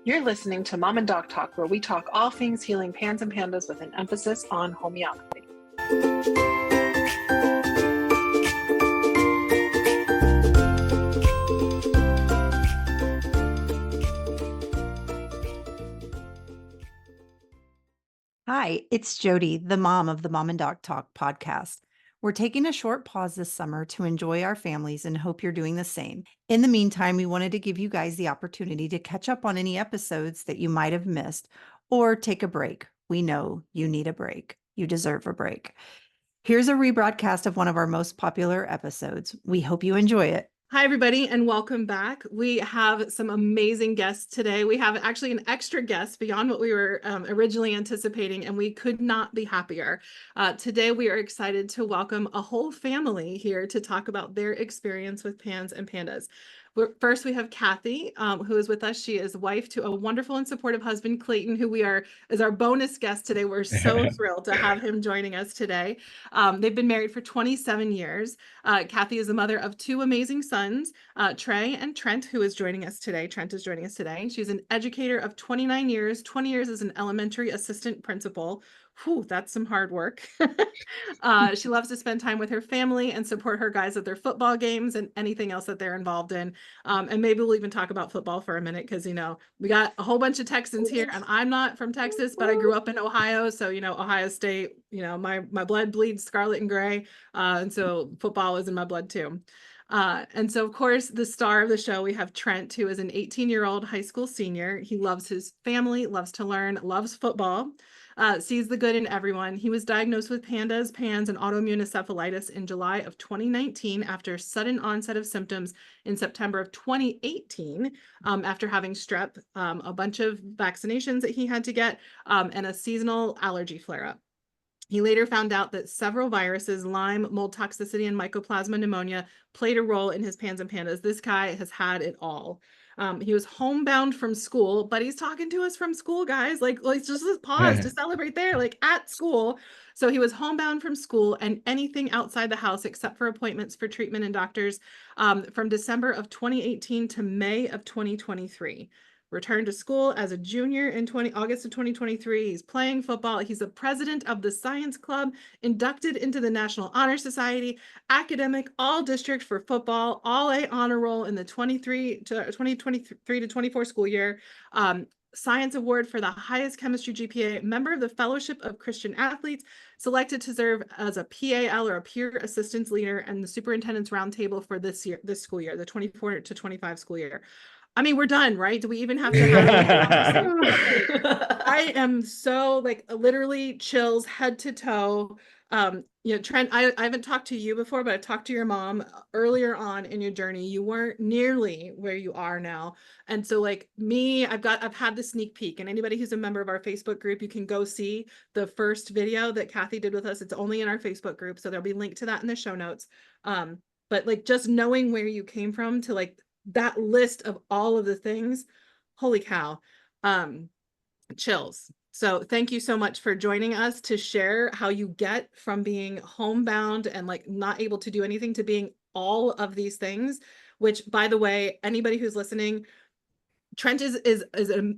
You're listening to Mom and Doc Talk, where we talk all things healing pans and pandas with an emphasis on homeopathy. Hi, it's Jody, the mom of the Mom and Doc Talk podcast. We're taking a short pause this summer to enjoy our families and hope you're doing the same. In the meantime, we wanted to give you guys the opportunity to catch up on any episodes that you might have missed or take a break. We know you need a break. You deserve a break. Here's a rebroadcast of one of our most popular episodes. We hope you enjoy it. Hi, everybody, and welcome back. We have some amazing guests today. We have actually an extra guest beyond what we were originally anticipating, and we could not be happier. Today, we are excited to welcome a whole family here to talk about their experience with PANS and PANDAS. First, we have Kathy, who is with us. She is wife to a wonderful and supportive husband, Clayton, who is our bonus guest today. We're so thrilled to have him joining us today. They've been married for 27 years. Kathy is the mother of two amazing sons, Trey and Trent, who is joining us today. Trent is joining us today. She's an educator of 29 years, 20 years as an elementary assistant principal. Whew, that's some hard work. She loves to spend time with her family and support her guys at their football games and anything else that they're involved in. And maybe we'll even talk about football for a minute because, we got a whole bunch of Texans here, and I'm not from Texas, but I grew up in Ohio. So, Ohio State, my blood bleeds scarlet and gray. And so football is in my blood too. And so, of course, the star of the show, we have Trent, who is an 18-year-old high school senior. He loves his family, loves to learn, loves football, sees the good in everyone. He was diagnosed with PANDAS, PANS, and autoimmune encephalitis in July of 2019 after sudden onset of symptoms in September of 2018 after having strep, a bunch of vaccinations that he had to get, and a seasonal allergy flare-up. He later found out that several viruses, Lyme, mold toxicity, and mycoplasma pneumonia, played a role in his PANS and PANDAS. This guy has had it all. He was homebound from school, but he's talking to us from school, guys. Let's just pause to celebrate there, at school. So he was homebound from school and anything outside the house except for appointments for treatment and doctors from December of 2018 to May of 2023. Returned to school as a junior in August of 2023. He's playing football. He's the president of the science club, inducted into the National Honor Society, academic all district for football, all A honor roll in the 2023 to 24 school year. Science Award for the highest chemistry GPA, member of the Fellowship of Christian Athletes, selected to serve as a PAL or a peer assistance leader and the superintendent's roundtable for this school year, the 24 to 25 school year. I mean, we're done, right? Do we even have to have I am so literally chills head to toe. Trent, I haven't talked to you before, but I've talked to your mom earlier on in your journey. You weren't nearly where you are now. And so I've had the sneak peek, and anybody who's a member of our Facebook group, you can go see the first video that Kathy did with us. It's only in our Facebook group. So there'll be a link to that in the show notes. But just knowing where you came from to that list of all of the things, holy cow, chills. So thank you so much for joining us to share how you get from being homebound and not able to do anything to being all of these things, which, by the way, anybody who's listening, Trent is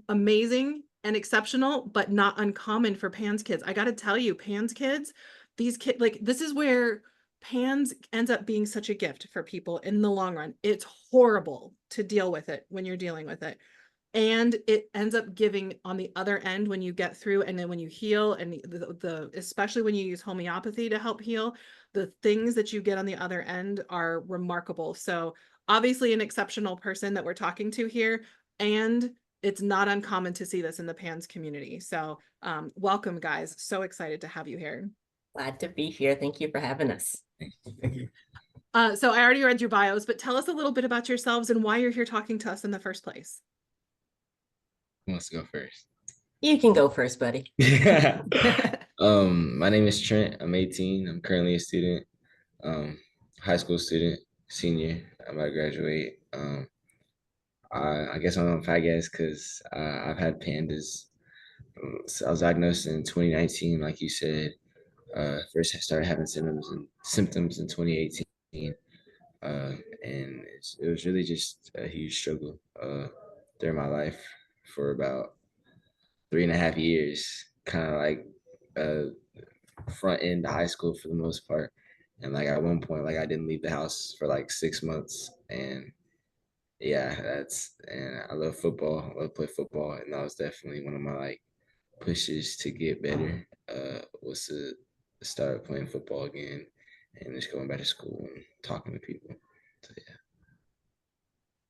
amazing and exceptional, but not uncommon for PANS kids. I got to tell you, PANS kids, these kids, this is where PANS ends up being such a gift for people in the long run. It's horrible to deal with it when you're dealing with it. And it ends up giving on the other end when you get through, and then when you heal, and especially when you use homeopathy to help heal, the things that you get on the other end are remarkable. So obviously an exceptional person that we're talking to here, and it's not uncommon to see this in the PANS community. So welcome, guys. So excited to have you here. Glad to be here. Thank you for having us. Thank you. So I already read your bios, but tell us a little bit about yourselves and why you're here talking to us in the first place. Who wants to go first? You can go first, buddy. My name is Trent. I'm 18. I'm currently a student, high school student, senior. I'm about to graduate. I guess I'm on PANDAS because I've had PANDAS. So I was diagnosed in 2019, like you said. First I started having symptoms in 2018. And it was really just a huge struggle during my life for about 3.5 years, kind of like front end high school for the most part. And like at one point, like I didn't leave the house for like 6 months. And yeah, and I love football. I love to play football. And that was definitely one of my like pushes to get better, was to start playing football again and just going back to school and talking to people. So yeah.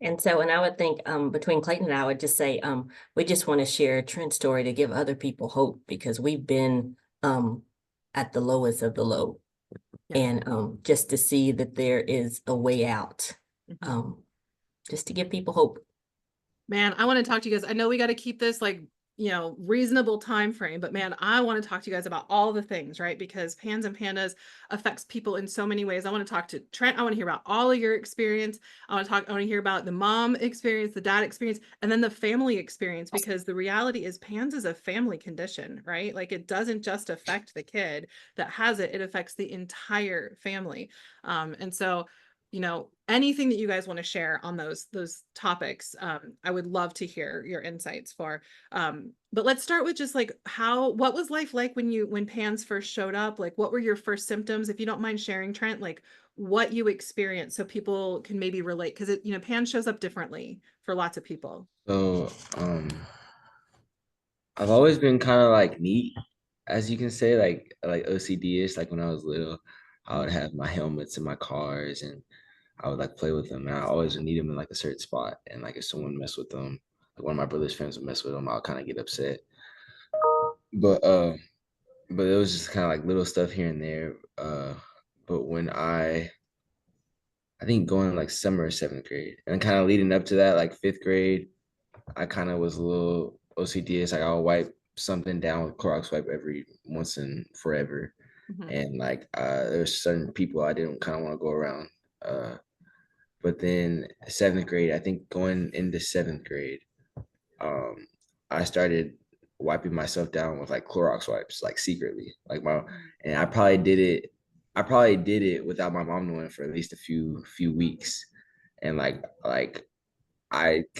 And so, and I would think between Clayton and I would just say, we just want to share Trent's story to give other people hope, because we've been at the lowest of the low. Yeah. And just to see that there is a way out, just to give people hope. Man, I want to talk to you guys. I know we got to keep this like, reasonable time frame, but man, I want to talk to you guys about all the things, right? Because PANS and PANDAS affects people in so many ways. I want to talk to Trent. I want to hear about all of your experience. I want to hear about the mom experience, the dad experience, and then the family experience, because the reality is PANS is a family condition, right? Like it doesn't just affect the kid that has it, it affects the entire family. And so anything that you guys want to share on those topics, I would love to hear your insights for. But let's start with just like what was life like when PANS first showed up? Like what were your first symptoms? If you don't mind sharing, Trent, like what you experienced so people can maybe relate, because PANS shows up differently for lots of people. So I've always been kind of like neat, as you can say, like OCD-ish. Like when I was little, I would have my helmets in my cars and I would like play with them, and I always would need them in like a certain spot. And like if someone messed with them, like one of my brother's friends would mess with them, I'll kind of get upset. But it was just kind of like little stuff here and there. But when I think going like summer of 7th grade and kind of leading up to that, like 5th grade, I kind of was a little OCD. It's like I'll wipe something down with Clorox wipe every once and forever. And like there's certain people I didn't kind of want to go around. But then 7th grade, I think going into 7th grade, I started wiping myself down with like Clorox wipes, like secretly. And I probably did it without my mom knowing for at least a few weeks. And it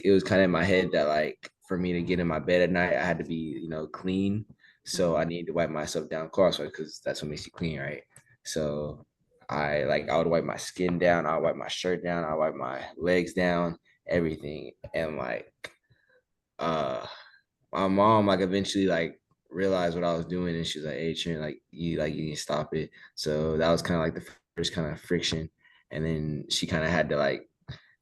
was kind of in my head that like for me to get in my bed at night, I had to be, clean. So I needed to wipe myself down Clorox wipes because that's what makes you clean, right? So I would wipe my skin down, I would wipe my shirt down, I would wipe my legs down, everything. And my mom eventually realized what I was doing, and she was like, "Hey Trent, you need to stop it." So that was kind of like the first kind of friction. And then she kind of had to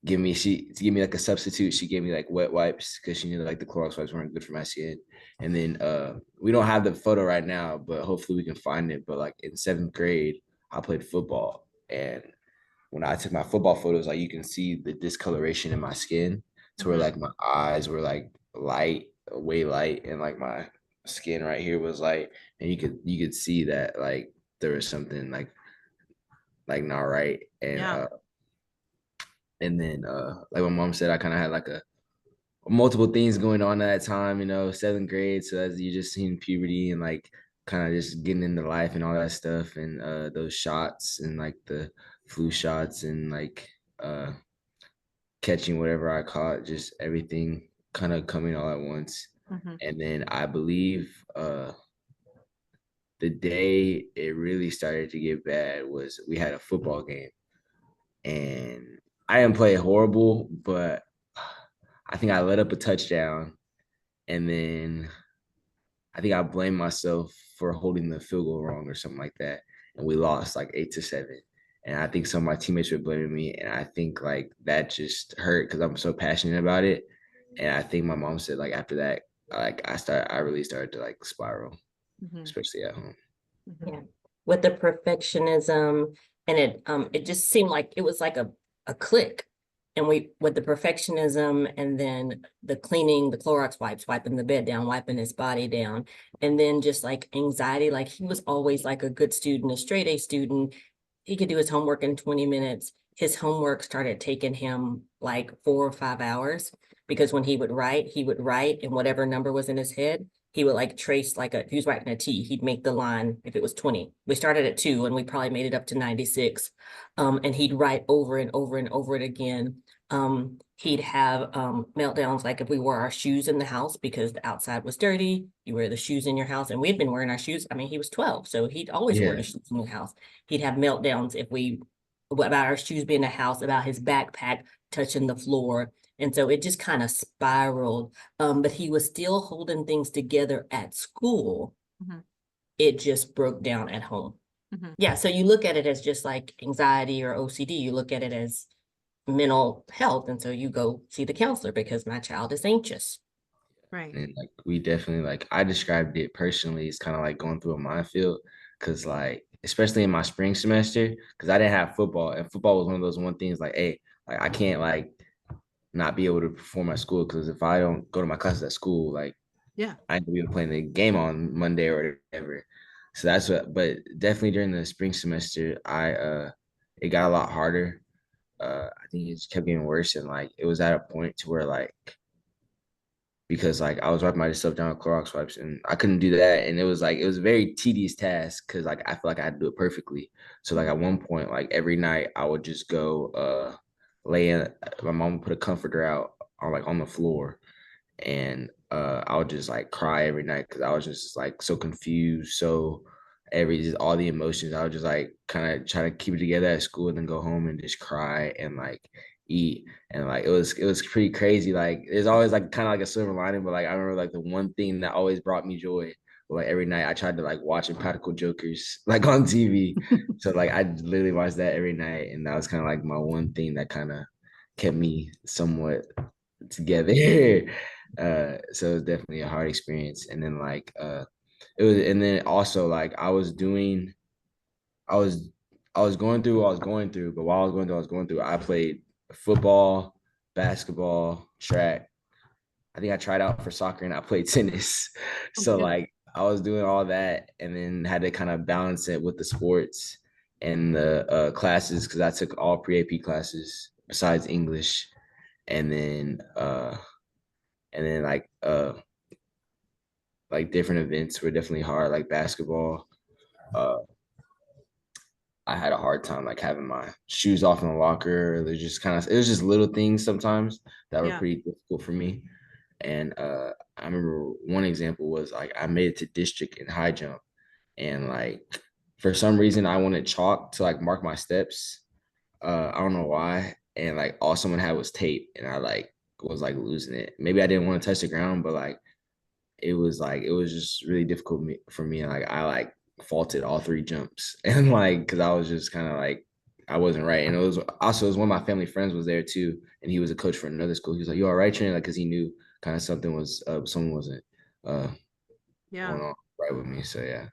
give me like a substitute. She gave me like wet wipes because she knew like the Clorox wipes weren't good for my skin. And then we don't have the photo right now, but hopefully we can find it. But like in 7th grade, I played football, and when I took my football photos, like you can see the discoloration in my skin to where like my eyes were like way light, and like my skin right here was light, and you could see that like there was something like not right. And then like my mom said, I kind of had like a multiple things going on at that time, 7th grade. So as you just seen puberty and like kind of just getting into life and all that stuff, and those shots and like the flu shots and catching whatever I caught, just everything kind of coming all at once. And then I believe the day it really started to get bad was we had a football game, and I didn't play horrible, but I think I let up a touchdown, and then I think I blamed myself for holding the field goal wrong or something like that, and we lost like 8-7. And I think some of my teammates were blaming me, and I think like that just hurt because I'm so passionate about it. And I think my mom said like after that, I really started to like spiral, especially at home. Yeah, with the perfectionism, and it just seemed like it was like a click. And with the perfectionism, and then the cleaning, the Clorox wipes, wiping the bed down, wiping his body down, and then just like anxiety, like he was always like a good student, a straight A student. He could do his homework in 20 minutes. His homework started taking him like 4 or 5 hours, because when he would write, and whatever number was in his head, he would like trace like if he was writing a T, he'd make the line if it was 20. We started at 2 and we probably made it up to 96. And he'd write over and over and over it again. He'd have meltdowns like if we wore our shoes in the house because the outside was dirty, you wear the shoes in your house. And we had been wearing our shoes. I mean, he was 12, so he'd always wear the shoes in the house. He'd have meltdowns about our shoes being in the house, about his backpack touching the floor. And so it just kind of spiraled. But he was still holding things together at school. It just broke down at home. Yeah, so you look at it as just like anxiety or OCD. You look at it as mental health. And so you go see the counselor because my child is anxious. Right. And like we definitely, like, I described it personally, it's kind of like going through a minefield, because like especially in my spring semester, because I didn't have football, and football was one of those things like, hey, like I can't like not be able to perform at school, because if I don't go to my classes at school, like I ain't gonna be able to play the game on Monday or whatever. So that's what, but definitely during the spring semester, it got a lot harder. I think it just kept getting worse, and like it was at a point to where like, because like I was wiping myself down with Clorox wipes and I couldn't do that, and it was a very tedious task because like I feel like I had to do it perfectly. So like at one point, like every night I would just go lay in. My mom would put a comforter out on the floor, and I would just like cry every night because I was just like so confused, so just all the emotions. I would just like kind of try to keep it together at school and then go home and just cry and like eat. And like it was pretty crazy. Like there's always like kind of like a silver lining, but like I remember like the one thing that always brought me joy, like every night I tried to like watch *𝒂𝒐𝒎𝒑𝒍𝒚 like on TV. So like I literally watched that every night, and that was kind of like my one thing that kind of kept me somewhat together. So it was definitely a hard experience. And then like it was, and then also like I was going through what I was going through, but while I was going through, I played football, basketball, track. I think I tried out for soccer and I played tennis. So like I was doing all that, and then had to kind of balance it with the sports and the classes, because I took all pre-AP classes besides English. And then like different events were definitely hard, like basketball. I had a hard time like having my shoes off in the locker. It was just little things sometimes that were pretty difficult for me. And I remember one example was like I made it to district in high jump, and like for some reason I wanted chalk to like mark my steps. I don't know why. And like all someone had was tape, and I like was like losing it. Maybe I didn't want to touch the ground, but like it was just really difficult for me. Like I like faulted all 3 jumps, and like because I was just kind of like I wasn't right. And it was one of my family friends was there too, and he was a coach for another school. He was like, "You all right, Trent?" Like because he knew kind of something was someone wasn't going on right with me. So yeah.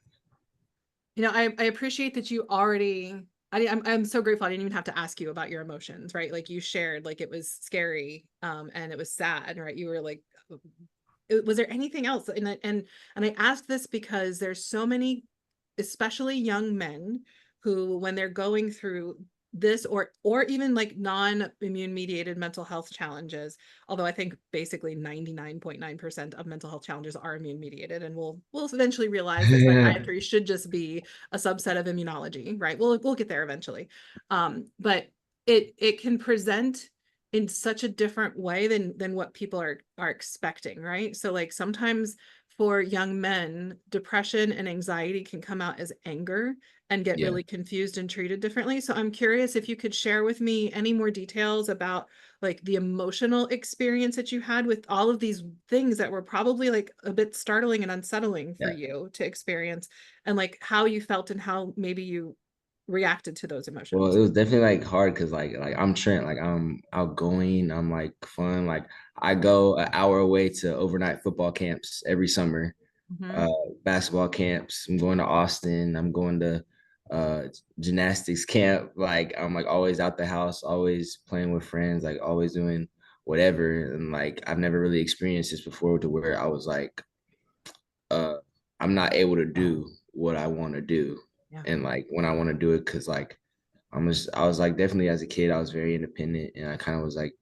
You know, I appreciate that you already, I'm so grateful I didn't even have to ask you about your emotions, right? Like you shared, like it was scary, and it was sad, right? You were like, was there anything else? And I asked this because there's so many, especially young men, who, when they're going through this or even like non-immune mediated mental health challenges, although I think basically 99.9% of mental health challenges are immune mediated, and we'll eventually realize that psychiatry should just be a subset of immunology, right? We'll get there eventually. But it can present in such a different way than what people are expecting, right? So like sometimes for young men, depression and anxiety can come out as anger and get really confused and treated differently. So I'm curious if you could share with me any more details about like the emotional experience that you had with all of these things that were probably like a bit startling and unsettling for you to experience, and like how you felt and how maybe you reacted to those emotions. Well, it was definitely like hard because like I'm Trent, like I'm outgoing, I'm like fun. Like I go an hour away to overnight football camps every summer, basketball camps. I'm going to Austin. I'm going to gymnastics camp. Like I'm like always out the house, always playing with friends, like always doing whatever. And like I've never really experienced this before, to where I was like, I'm not able to do what I want to do. And like when I want to do it, because like I was like definitely as a kid, I was very independent, and I kind of was like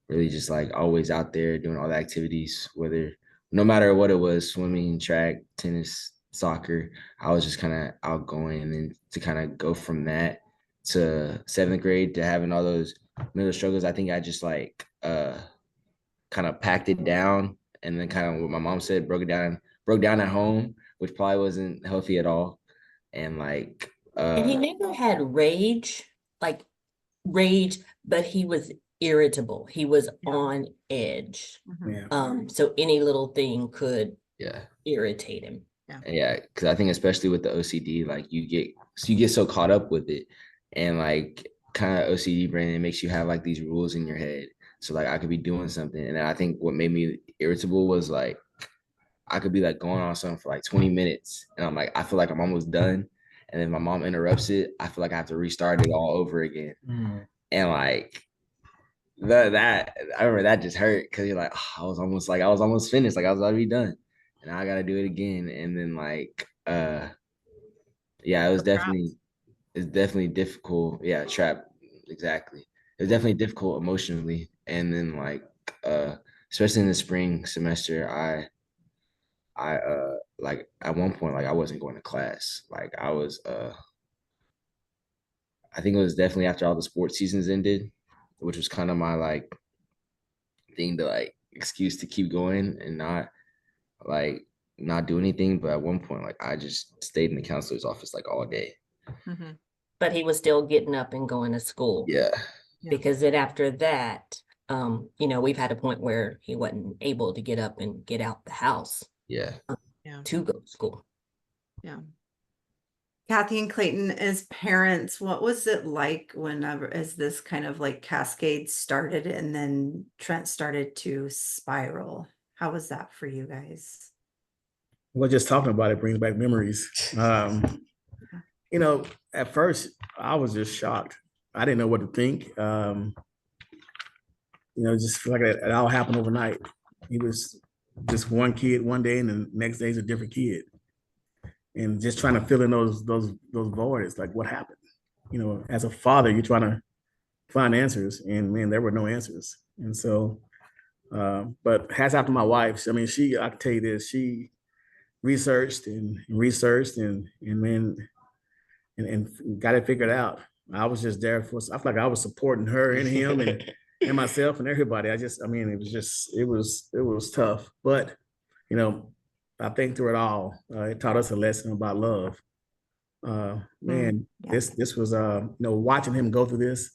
really just like always out there doing all the activities, whether no matter what it was, swimming, track, tennis, soccer, I was just kind of outgoing. And then to kind of go from that to 7th grade to having all those middle struggles, I think I just like kind of packed it down, and then kind of what my mom said, broke down at home, which probably wasn't healthy at all. And like And he never had like rage, but he was irritable. He was on edge. Mhm. So any little thing could yeah. irritate him. Yeah, because I think especially with the OCD, like you get so caught up with it, and like kind of OCD brain, it makes you have like these rules in your head. So like I could be doing something, and I think what made me irritable was like I could be like going on something for like 20 minutes, and I'm like I feel like I'm almost done, and then my mom interrupts it. I feel like I have to restart it all over again, and like that I remember that just hurt because you're like I was almost finished, like I was about to be done. And I gotta do it again. And then like yeah, it's definitely difficult. Yeah, trap, exactly. It's definitely difficult emotionally. And then like especially in the spring semester, I like at one point like I wasn't going to class. Like I was I think it was definitely after all the sports seasons ended, which was kind of my like thing to like excuse to keep going and like not do anything. But at one point, like I just stayed in the counselor's office like all day. Mm-hmm. But he was still getting up and going to school. Yeah. Because then after that, we've had a point where he wasn't able to get up and get out the house. Yeah. To go to school. Yeah. Kathy and Clayton, as parents, what was it like whenever as this kind of like cascade started and then Trent started to spiral? How was that for you guys? Well, just talking about it brings back memories. At first I was just shocked. I didn't know what to think. Just feel like it all happened overnight. He was just one kid one day, and the next day is a different kid. And just trying to fill in those voids, like what happened. As a father, you're trying to find answers, and man, there were no answers. And so, but hats off to my wife. I mean, I can tell you this, she researched and then got it figured out. I was just there I feel like I was supporting her and him and myself and everybody. It was tough, but I think through it all, it taught us a lesson about love. Man, this was watching him go through this,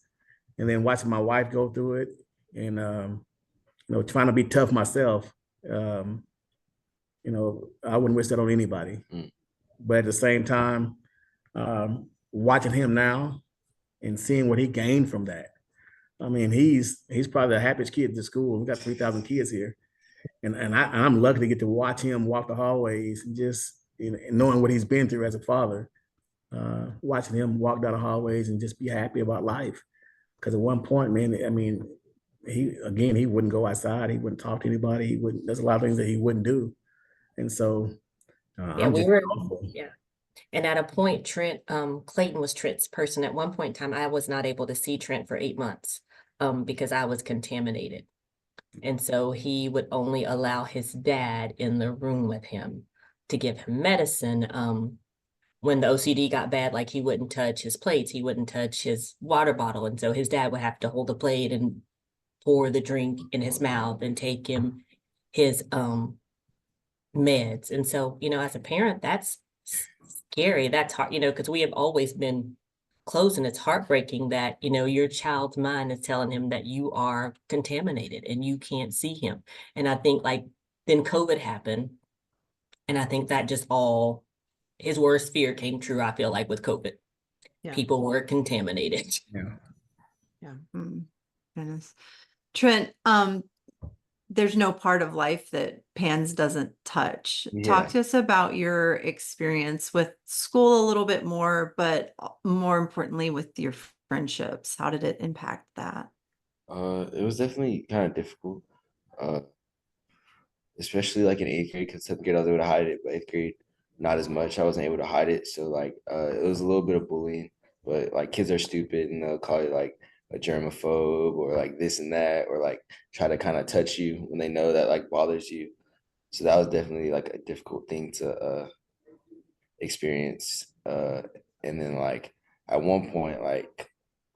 and then watching my wife go through it, and trying to be tough myself. I wouldn't wish that on anybody. But at the same time, watching him now and seeing what he gained from that. I mean, he's probably the happiest kid at the school. We got 3,000 kids here. And I'm lucky to get to watch him walk the hallways and just knowing what he's been through as a father, watching him walk down the hallways and just be happy about life. Because at one point, man, I mean, he wouldn't go outside. He wouldn't talk to anybody. There's a lot of things that he wouldn't do. And so And at a point, Clayton was Trent's person. At one point in time, I was not able to see Trent for 8 months because I was contaminated. And so he would only allow his dad in the room with him to give him medicine. When the OCD got bad, like he wouldn't touch his plates, he wouldn't touch his water bottle. And so his dad would have to hold the plate and pour the drink in his mouth and take him his meds. And so, as a parent, that's scary. That's hard, because we have always been close, and it's heartbreaking that, your child's mind is telling him that you are contaminated and you can't see him. And I think then COVID happened. And I think that just his worst fear came true, I feel like, with COVID. Yeah. People were contaminated. Yeah. Goodness. Trent, there's no part of life that PANDAS doesn't touch. Yeah. Talk to us about your experience with school a little bit more, but more importantly with your friendships. How did it impact that? It was definitely kind of difficult, especially like in 8th grade, because 7th grade I was able to hide it, but 8th grade not as much. I wasn't able to hide it, so like it was a little bit of bullying. But like kids are stupid, and they'll call you like a germaphobe or like this and that, or like try to kind of touch you when they know that like bothers you. So that was definitely like a difficult thing to experience. And then like at one point, like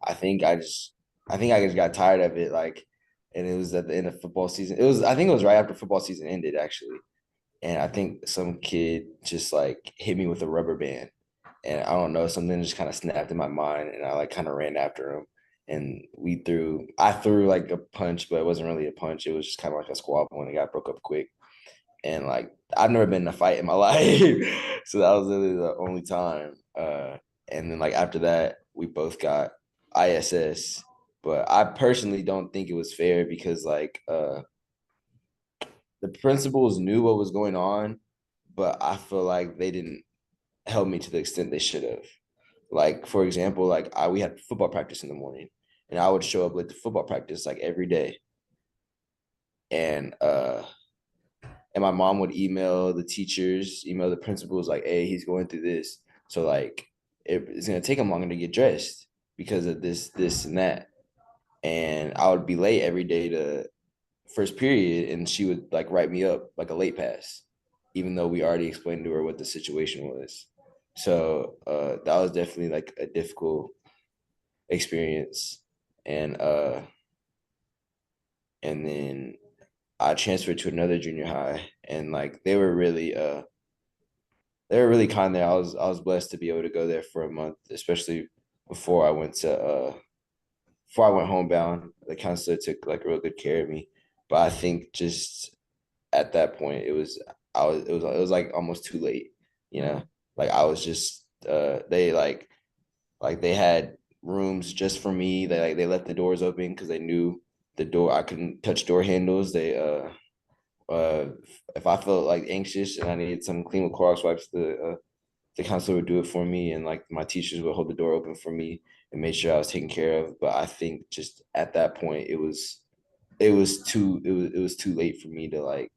I think I just got tired of it. Like, and it was at the end of football season. I think it was right after football season ended actually. And I think some kid just like hit me with a rubber band. And I don't know, something just kind of snapped in my mind, and I like kind of ran after him. And I threw like a punch, but it wasn't really a punch. It was just kind of like a squabble, and it got broke up quick. And like I've never been in a fight in my life, so that was literally the only time. And then like after that, we both got ISS, but I personally don't think it was fair because like the principals knew what was going on, but I feel like they didn't help me to the extent they should have. Like for example, like we had football practice in the morning, and I would show up late to football practice like every day, and my mom would email the teachers, email the principals, like, hey, he's going through this. So like it's gonna take him longer to get dressed because of this, and that. And I would be late every day to first period, and she would like write me up like a late pass, even though we already explained to her what the situation was. So that was definitely like a difficult experience. And then I transferred to another junior high, and like they were really kind there. I was blessed to be able to go there for a month, especially before I went homebound. The counselor took like real good care of me. But I think just at that point it was like almost too late, you know. Like I was just they they had rooms just for me. They left the doors open because they knew the door, I couldn't touch door handles. They if I felt like anxious and I needed some clean with Clorox wipes, the counselor would do it for me, and like my teachers would hold the door open for me and make sure I was taken care of. But I think just at that point it was too late for me to like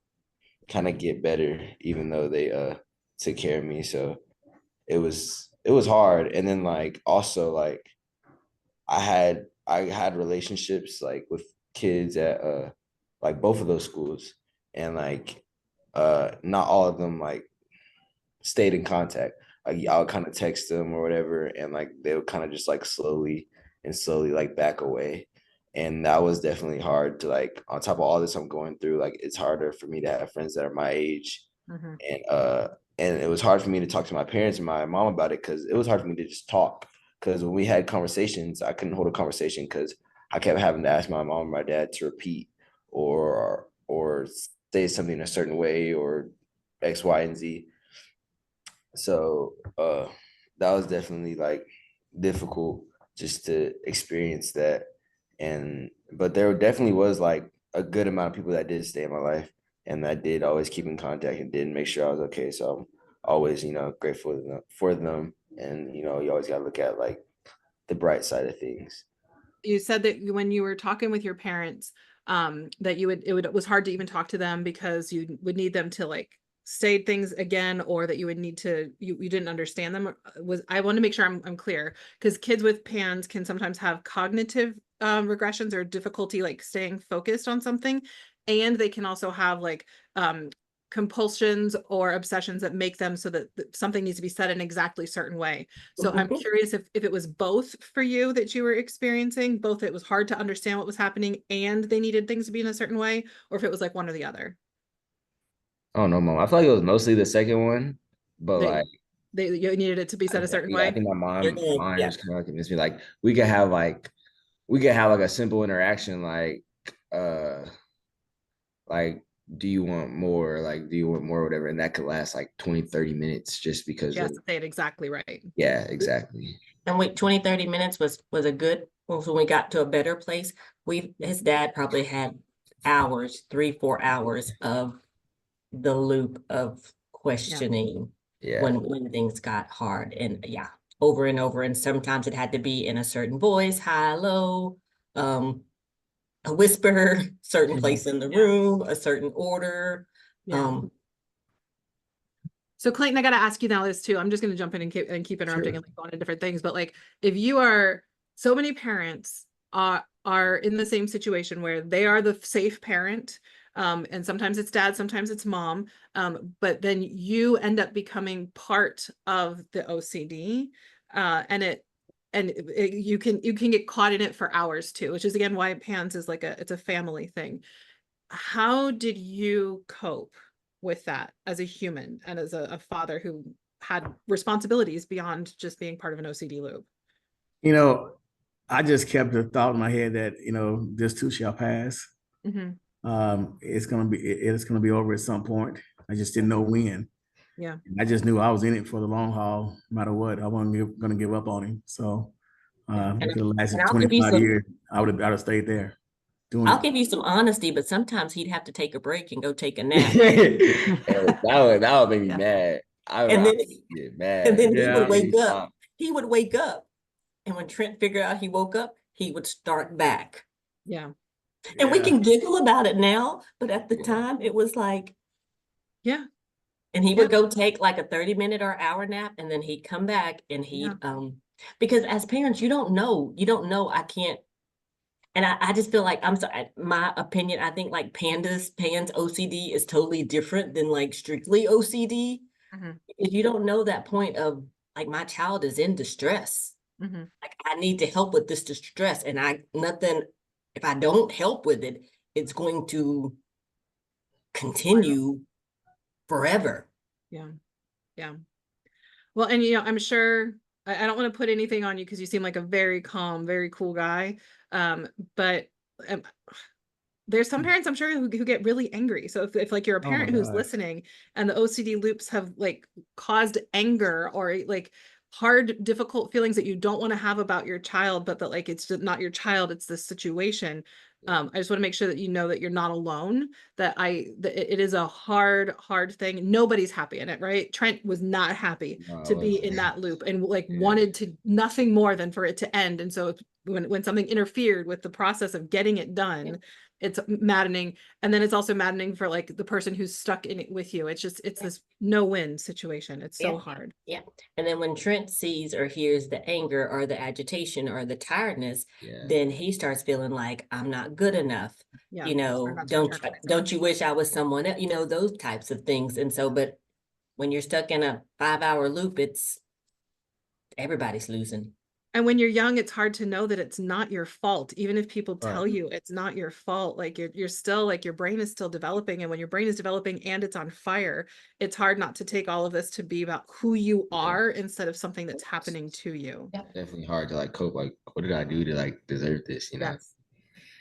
kind of get better, even though they took care of me. So it was hard. And then like also like I had relationships like with kids at like both of those schools, and like not all of them like stayed in contact. Like I would kind of text them or whatever, and like they would kind of just like slowly like back away. And that was definitely hard to like, on top of all this I'm going through, like it's harder for me to have friends that are my age. And it was hard for me to talk to my parents and my mom about it, because it was hard for me to just talk. Because when we had conversations, I couldn't hold a conversation because I kept having to ask my mom or my dad to repeat or say something a certain way or X, Y, and Z. So that was definitely like difficult just to experience that. But there definitely was like a good amount of people that did stay in my life, and that did always keep in contact and did make sure I was okay. So I'm always, grateful for them. And, you always got to look at like the bright side of things. You said that when you were talking with your parents, that it was hard to even talk to them because you would need them to like say things again, or that you would need to, you didn't understand them. I want to make sure I'm clear, because kids with PANDS can sometimes have cognitive regressions or difficulty like staying focused on something. And they can also have like compulsions or obsessions that make them so that something needs to be said in exactly certain way. So I'm curious if it was both for you that you were experiencing, both it was hard to understand what was happening and they needed things to be in a certain way, or if it was like one or the other. I don't know, Mom. I feel like it was mostly the second one, but you needed it to be said a certain way. I think my mom just kind of like convinced me like we could have like a simple interaction like do you want more, whatever, and that could last like 20-30 minutes just because yes, say it exactly right. Yeah, exactly. And wait, 20-30 minutes was a good, when we got to a better place. His dad probably had hours, 3-4 hours of the loop of questioning when things got hard, and over and over. And sometimes it had to be in a certain voice, high, low, a whisper, certain place in the room, a certain order. So Clayton, I got to ask you now this too. I'm just going to jump in and keep interrupting and like go on to different things. But like, if you are, so many parents are in the same situation where they are the safe parent, And sometimes it's dad, sometimes it's mom. But then you end up becoming part of the OCD, you can get caught in it for hours too, which is again why PANDS is like it's a family thing. How did you cope with that as a human and as a father who had responsibilities beyond just being part of an OCD loop? You know, I just kept the thought in my head that, this too shall pass. It's gonna be over at some point. I just didn't know when. Yeah. I just knew I was in it for the long haul, no matter what. I wasn't gonna give up on him. So if it lasted I'll give you 25 years, I'd have stayed there. I'll give you some honesty, but sometimes he'd have to take a break and go take a nap. that would make me mad. And then get mad. And then Yeah. he would wake up. And when Trent figured out he woke up, he would start back. Yeah. And we can giggle about it now, but at the time it was like, yeah. And he would go take like a 30-minute or hour nap, and then he'd come back and he'd because as parents, you don't know. I can't. And I just feel like, I'm sorry, my opinion, I think like PANDAS OCD is totally different than like strictly OCD. If you don't know that point of like, my child is in distress. Like, I need to help with this distress, and if I don't help with it, it's going to continue forever. Yeah. Yeah. Well, and I'm sure I don't want to put anything on you because you seem like a very calm, very cool guy. But there's some parents I'm sure who get really angry. So if like you're a parent who's listening and the OCD loops have like caused anger or like hard, difficult feelings that you don't want to have about your child, but that like it's not your child, it's this situation. I just want to make sure that you know that you're not alone, that it is a hard thing. Nobody's happy in it, right? Trent was not happy to be in that loop and like wanted to nothing more than for it to end. And so when something interfered with the process of getting it done, it's maddening. And then it's also maddening for like the person who's stuck in it with you. It's this no-win situation. It's so hard. Yeah. And then when Trent sees or hears the anger or the agitation or the tiredness, then he starts feeling like, I'm not good enough. Don't you wish I was someone else? Those types of things. And so, but when you're stuck in a 5-hour loop, everybody's losing. And when you're young, it's hard to know that it's not your fault. Even if people tell you it's not your fault, like you're still like, your brain is still developing. And when your brain is developing and it's on fire, it's hard not to take all of this to be about who you are instead of something that's happening to you. Definitely hard to like cope. Like, what did I do to like deserve this? Yes.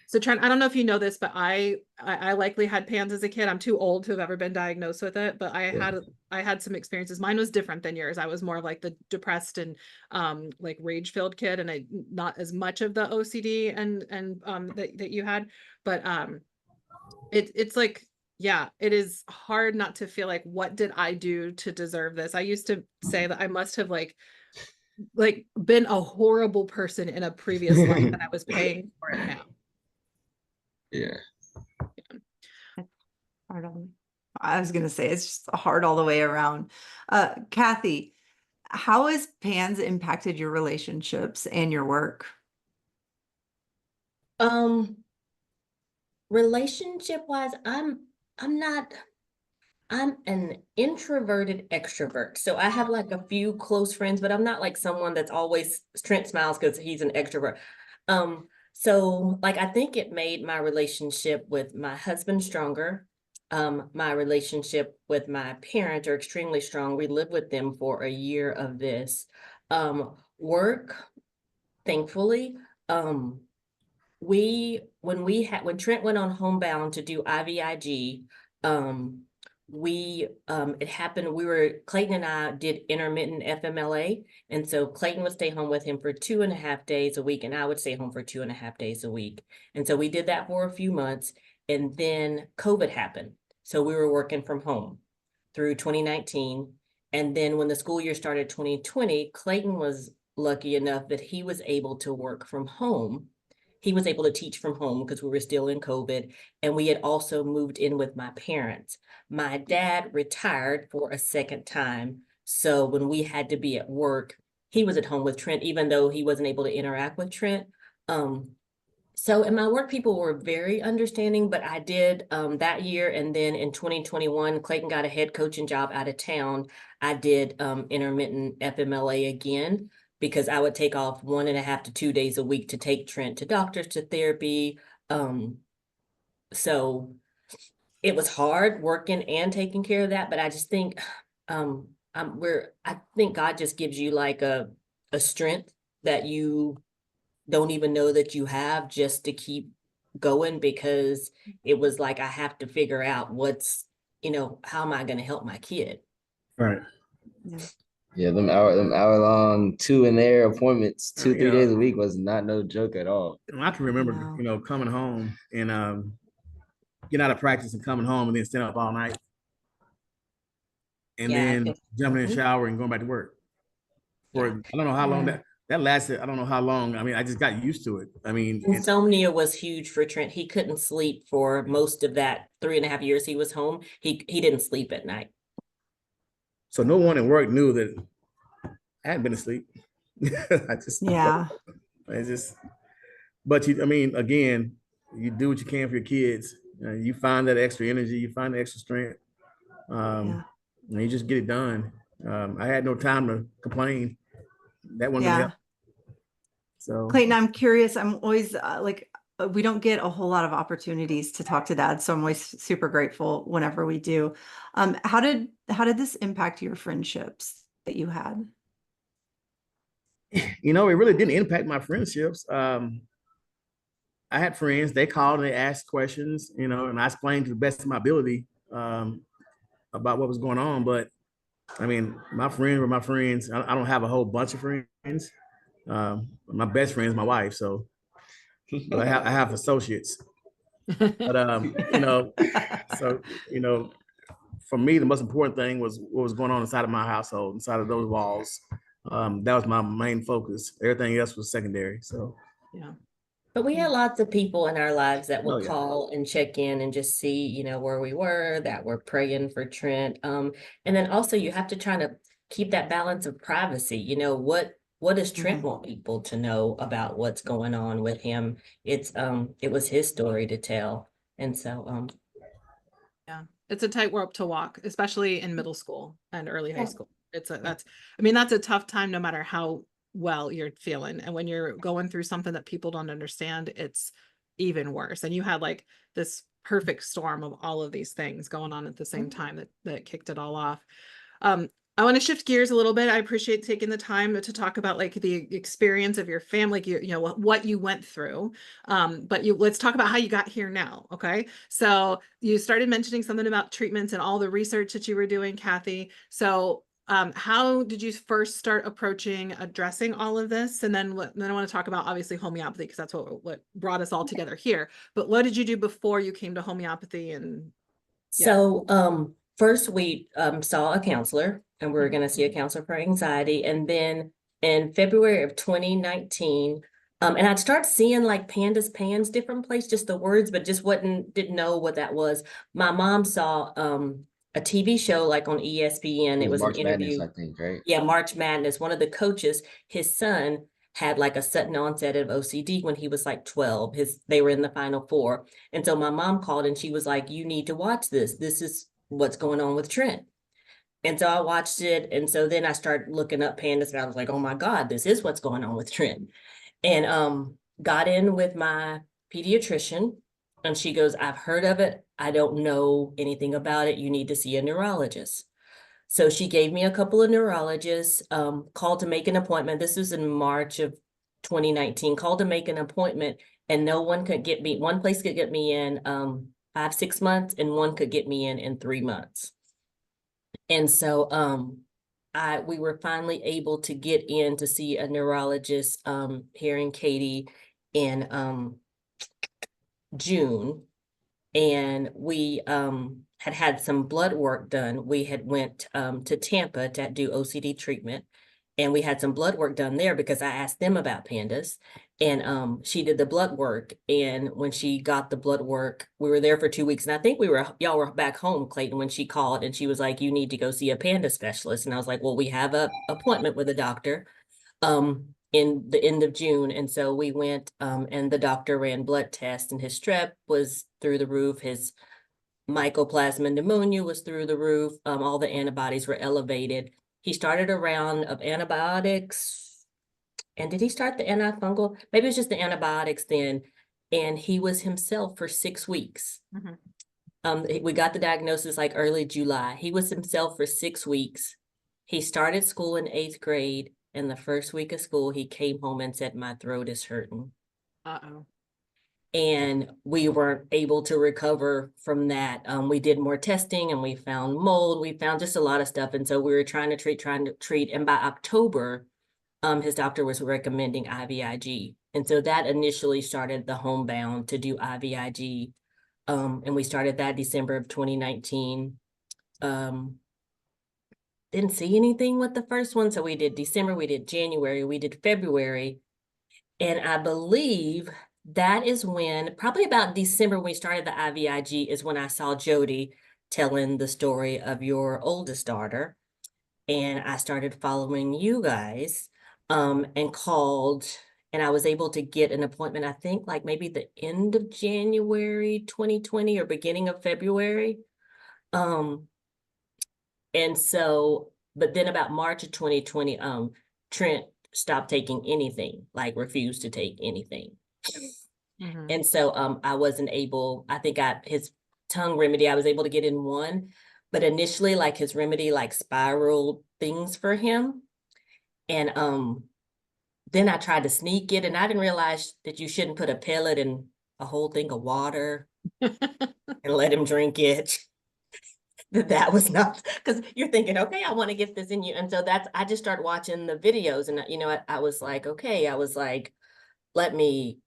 So Trent, I don't know if you know this, but I likely had PANS as a kid. I'm too old to have ever been diagnosed with it, but I had some experiences. Mine was different than yours. I was more of like the depressed and like rage-filled kid, and not as much of the OCD and that you had. But it's like, yeah, it is hard not to feel like, what did I do to deserve this? I used to say that I must have like been a horrible person in a previous life, and I was paying for it now. Yeah. I was gonna say it's just hard all the way around. Kathy, how has PANS impacted your relationships and your work? Relationship wise, I'm an introverted extrovert. So I have like a few close friends, but I'm not like someone that's always, Trent smiles because he's an extrovert. So like, I think it made my relationship with my husband stronger. My relationship with my parents are extremely strong. We lived with them for a year of this. Work, thankfully, when Trent went on homebound to do IVIG, it happened, Clayton and I did intermittent FMLA. And so Clayton would stay home with him for 2.5 days a week, and I would stay home for 2.5 days a week. And so we did that for a few months, and then COVID happened. So we were working from home through 2019. And then when the school year started 2020, Clayton was lucky enough that he was able to work from home. He was able to teach from home because we were still in COVID. And we had also moved in with my parents. My dad retired for a second time. So when we had to be at work, he was at home with Trent, even though he wasn't able to interact with Trent. So in my work, people were very understanding, but I did that year. And then in 2021, Clayton got a head coaching job out of town. I did intermittent FMLA again, because I would take off 1.5 to 2 days a week to take Trent to doctors, to therapy. So it was hard working and taking care of that, but I just think I think God just gives you like a strength that you don't even know that you have, just to keep going, because it was like, I have to figure out how am I going to help my kid? Right. Yeah, them hour long 2 in there appointments 2-3 You know, days a week was not no joke at all. I can remember, Wow. coming home and getting out of practice and coming home and then staying up all night. And Yeah, I then can- jumping in the shower and going back to work. For Yeah. I don't know how long that lasted. I don't know how long. I mean, I just got used to it. I mean, Insomnia was huge for Trent. He couldn't sleep for most of that 3.5 years he was home. He didn't sleep at night. so no one at work knew that I hadn't been asleep. Yeah. But I mean, again, you do what you can for your kids. You find that extra energy, you find the extra strength, and you just get it done. I had no time to complain. That wasn't gonna help. So Clayton, I'm curious. I'm always we don't get a whole lot of opportunities to talk to dad, so I'm always super grateful whenever we do. How did this impact your friendships that you had? it really didn't impact my friendships. I had friends, they called and they asked questions, and I explained to the best of my ability about what was going on. But I mean, my friends were my friends. I don't have a whole bunch of friends. My best friend is my wife, so but I have associates. But so for me, the most important thing was what was going on inside of my household, inside of those walls. That was my main focus. Everything else was secondary. So Yeah. But we had lots of people in our lives that would Oh, yeah. call and check in and just see, where we were, that were praying for Trent. And then also you have to try to keep that balance of privacy. What does Trent want people to know about what's going on with him? It was his story to tell. And so Yeah, it's a tightrope to walk, especially in middle school and early high school. That's a tough time, no matter how well you're feeling. And when you're going through something that people don't understand, it's even worse. And you had like this perfect storm of all of these things going on at the same time that kicked it all off. I want to shift gears a little bit. I appreciate taking the time to talk about like the experience of your family, what you went through. But let's talk about how you got here now. Okay. So you started mentioning something about treatments and all the research that you were doing, Kathy. So how did you first start addressing all of this? And then I want to talk about obviously homeopathy, because that's what brought us all together here. But what did you do before you came to homeopathy? And So first we saw a counselor, and we were going to see a counselor for anxiety. And then in February of 2019, and I'd start seeing like PANDAS, PANS, different places, just the words, but just didn't know what that was. My mom saw a TV show like on ESPN. It was March an interview. Madness, I think, right? Yeah, March Madness. One of the coaches, his son had like a sudden onset of OCD when he was like 12. They were in the Final Four. And so my mom called and she was like, you need to watch this. This is what's going on with Trent. And so I watched it. And so then I started looking up PANDAS, and I was like, oh my God, this is what's going on with Trent. And got in with my pediatrician, and she goes, I've heard of it. I don't know anything about it. You need to see a neurologist. So she gave me a couple of neurologists, called to make an appointment. This was in March of 2019, called to make an appointment, and no one could get me. One place could get me in 5-6 months, and one could get me in 3 months. And so we were finally able to get in to see a neurologist here in Katy in June. And we had some blood work done. We had went to Tampa to do OCD treatment, and we had some blood work done there because I asked them about PANDAS. And she did the blood work. And when she got the blood work, we were there for 2 weeks. And I think y'all were back home, Clayton, when she called, and she was like, you need to go see a PANDAS specialist. And I was like, well, we have an appointment with a doctor. in the end of June. And so we went and the doctor ran blood tests, and his strep was through the roof. His mycoplasma pneumonia was through the roof. All the antibodies were elevated. He started a round of antibiotics. And did he start the antifungal? Maybe it was just the antibiotics then. And he was himself for 6 weeks. We got the diagnosis like early July. He was himself for 6 weeks. He started school in 8th grade. And the first week of school, he came home and said, "My throat is hurting." Uh-oh. And we weren't able to recover from that. We did more testing and we found mold. We found just a lot of stuff. And so we were trying to treat. And by October, his doctor was recommending IVIG. And so that initially started the homebound to do IVIG. And we started that December of 2019. Didn't see anything with the first one. So we did December, we did January, we did February. And I believe that is when, probably about December, when we started the IVIG, is when I saw Jody telling the story of your oldest daughter. And I started following you guys and called, and I was able to get an appointment, I think like maybe the end of January 2020 or beginning of February. And so, but then about March of 2020, Trent stopped taking anything, like refused to take anything. And so I wasn't able, I think his tongue remedy, I was able to get in one, but initially like his remedy like spiraled things for him. And then I tried to sneak it, and I didn't realize that you shouldn't put a pellet in a whole thing of water and let him drink it. That was not, because you're thinking, okay, I want to get this in you. And so I just started watching the videos, and I was like, okay, let me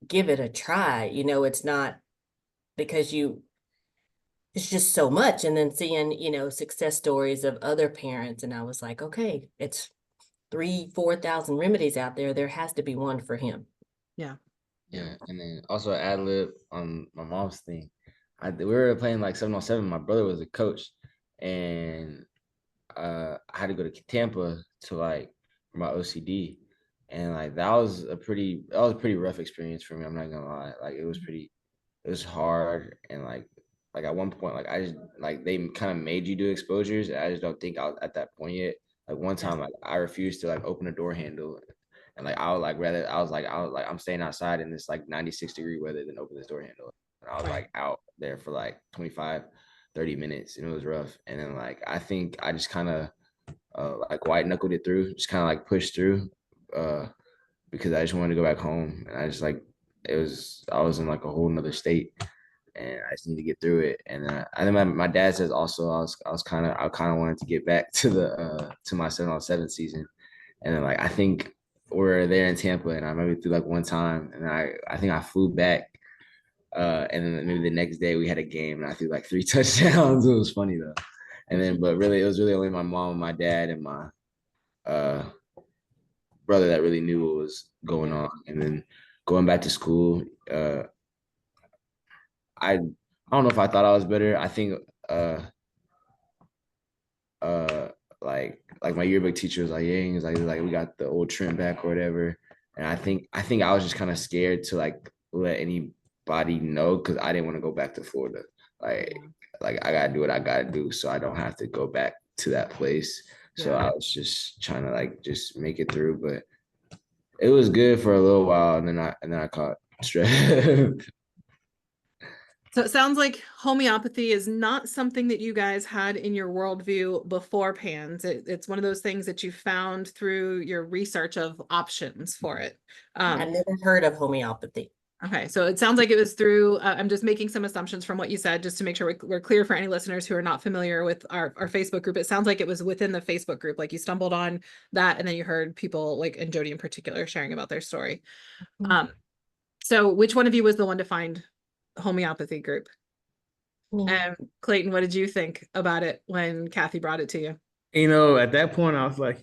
give it a try. It's not because it's just so much. And then seeing, success stories of other parents. And I was like, okay, it's 3,000-4,000 remedies out there. There has to be one for him. Yeah. Yeah. And then also ad lib on my mom's thing. We were playing like 7-on-7. My brother was a coach, and I had to go to Tampa to like for my OCD, and like that was a pretty rough experience for me. I'm not gonna lie. Like it was hard, and like at one point, like I just like they kind of made you do exposures. And I just don't think I was at that point yet. Like one time, like I refused to like open a door handle, and like I was like I'm staying outside in this like 96-degree weather than open this door handle. And I was like out there for like 25-30 minutes, and it was rough. And then like I think I just kind of like white knuckled it through, just kind of like pushed through because I just wanted to go back home. And I just like I was in like a whole nother state, and I just need to get through it. And I think my dad says also I kind of wanted to get back to to my 7-on-7 season. And then like I think we're there in Tampa, and I maybe threw like one time, and I think I flew back. And then maybe the next day we had a game, and I threw like 3 touchdowns. It was funny though. And then, but really, it was really only my mom, my dad, and my brother that really knew what was going on. And then going back to school, I don't know if I thought I was better. I think like my yearbook teacher was like, yeah, he was like we got the old Trent back or whatever. And I think I was just kind of scared to like let anybody know, because I didn't want to go back to Florida. Like I gotta do what I gotta do, so I don't have to go back to that place. So I was just trying to like just make it through, but it was good for a little while, and then I caught strep. So it sounds like homeopathy is not something that you guys had in your worldview before PANDS. It's one of those things that you found through your research of options for it. I never heard of homeopathy. Okay, so it sounds like it was through, I'm just making some assumptions from what you said, just to make sure we're clear for any listeners who are not familiar with our Facebook group. It sounds like it was within the Facebook group, like you stumbled on that, and then you heard people like, and Jody in particular, sharing about their story. So which one of you was the one to find homeopathy group? And Clayton, what did you think about it when Kathy brought it to you? At that point, I was like,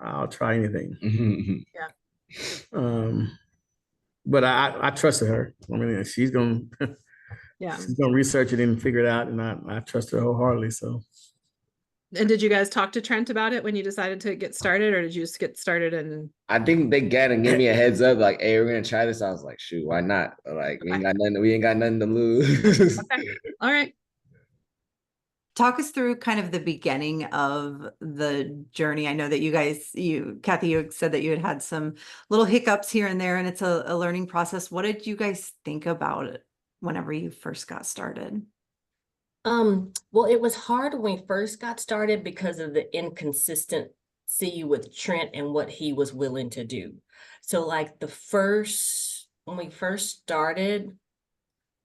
I'll try anything. But I trusted her. I mean, she's gonna research it and figure it out, and I trust her wholeheartedly. So And did you guys talk to Trent about it when you decided to get started, or did you just get started and I think they got and gave me a heads up, like, hey, we're gonna try this. I was like, shoot, why not? Like, we ain't got nothing to lose. okay. All right. Talk us through kind of the beginning of the journey. I know that Kathy, you said that you had some little hiccups here and there, and it's a learning process. What did you guys think about it whenever you first got started? Well, it was hard when we first got started because of the inconsistency with Trent and what he was willing to do. So like when we first started,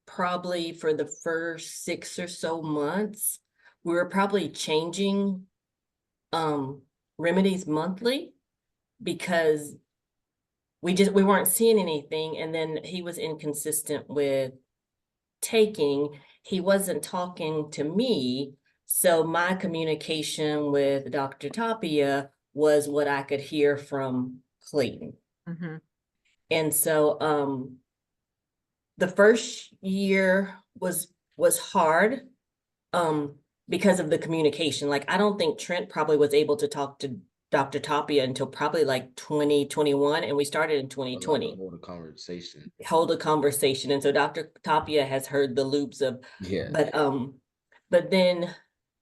probably for the first 6 or so months, we were probably changing remedies monthly because we weren't seeing anything. And then he was inconsistent with taking. He wasn't talking to me. So my communication with Dr. Tapia was what I could hear from Clayton. Mm-hmm. And so the first year was hard because of the communication. Like, I don't think Trent probably was able to talk to Dr. Tapia until probably like 2021, and we started in 2020. Hold a conversation. And so Dr. Tapia has heard the loops of, yeah. But then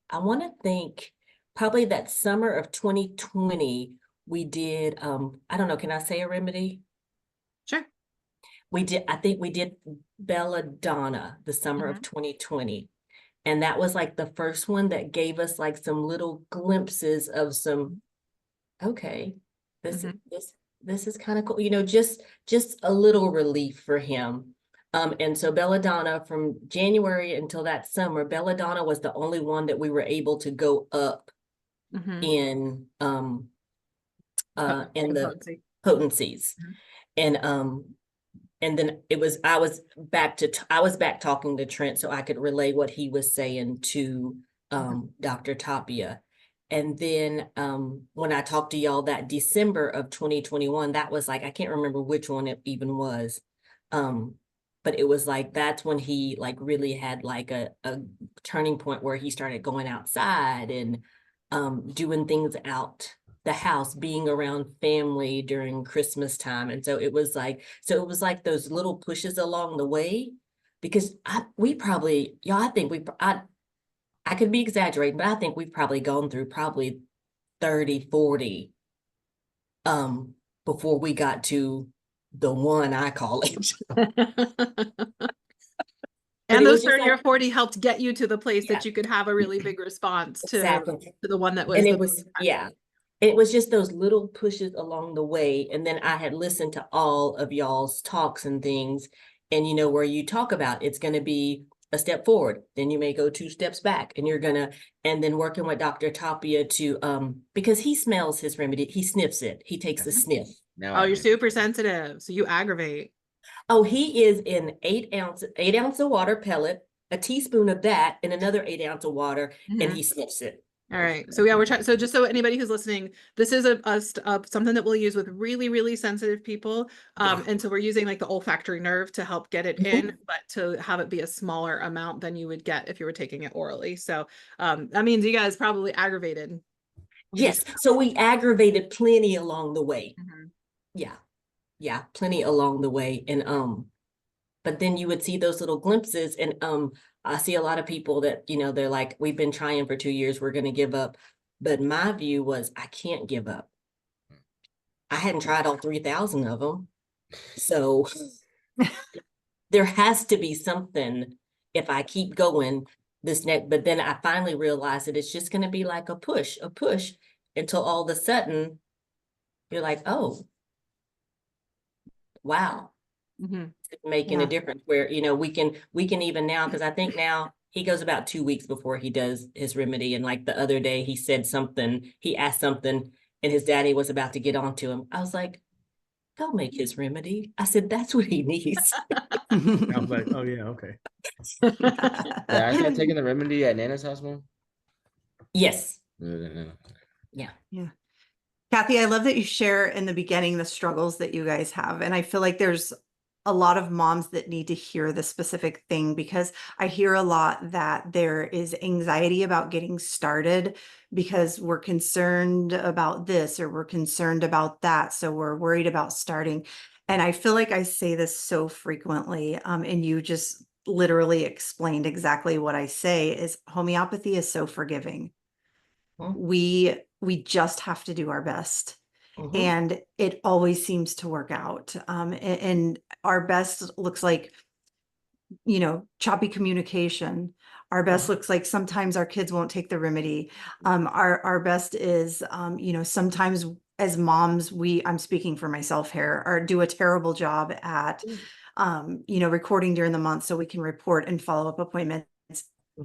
I want to think probably that summer of 2020, we did, I don't know, can I say a remedy? Sure. I think we did Belladonna the summer of 2020. And that was like the first one that gave us like some little glimpses of some, okay, this is kind of cool, you know, just a little relief for him. And so Belladonna, from January until that summer, Belladonna was the only one that we were able to go up in the potencies. And then I was back talking to Trent so I could relay what he was saying to Dr. Tapia. And then when I talked to y'all that December of 2021, that was like, I can't remember which one it even was. But it was like, that's when he like really had like a turning point where he started going outside and doing things out the house, being around family during Christmas time. And so it was like those little pushes along the way, because I could be exaggerating, but I think we've probably gone through probably 30, 40 before we got to the one, I call it. And those 30 or 40 helped get you to the place that you could have a really big response Exactly. to the one that was. And it was, it was just those little pushes along the way. And then I had listened to all of y'all's talks and things, and you know, where you talk about it's going to be a step forward, then you may go 2 steps back, and and then working with Dr. Tapia to, because he smells his remedy, he sniffs it, he takes a sniff. Oh, you're super sensitive, so you aggravate. Oh, he is in 8 ounce of water pellet, a teaspoon of that, and another 8 ounce of water, and he sniffs it. All right. So yeah, we're trying. So just so anybody who's listening, this is something that we'll use with really, really sensitive people. And so we're using like the olfactory nerve to help get it in, but to have it be a smaller amount than you would get if you were taking it orally. So that means you guys probably aggravated. Yes. So we aggravated plenty along the way. Yeah, plenty along the way. And but then you would see those little glimpses, and I see a lot of people that, you know, they're like, we've been trying for 2 years, we're going to give up. But my view was, I can't give up. I hadn't tried all 3,000 of them. So there has to be something if I keep going this next. But then I finally realized that it's just going to be like a push until all of a sudden you're like, oh, wow. Making a difference, where, you know, we can even now, because I think now he goes about 2 weeks before he does his remedy. And like the other day he said something, he asked something, and his daddy was about to get onto him. I was like, go make his remedy. I said, that's what he needs. I was like, oh yeah, okay. Yeah, I started taking the remedy at Nana's house, Mom. Yes. Yeah. Kathy, I love that you share in the beginning the struggles that you guys have. And I feel like there's a lot of moms that need to hear the specific thing, because I hear a lot that there is anxiety about getting started because we're concerned about this or we're concerned about that. So we're worried about starting. And I feel like I say this so frequently, and you just literally explained exactly what I say, is homeopathy is so forgiving. Mhm. We just have to do our best. Mhm. And it always seems to work out. And our best looks like, choppy communication. Our best looks like sometimes our kids won't take the remedy. Our best is, sometimes as moms, I'm speaking for myself here, or do a terrible job at, recording during the month so we can report and follow up appointments.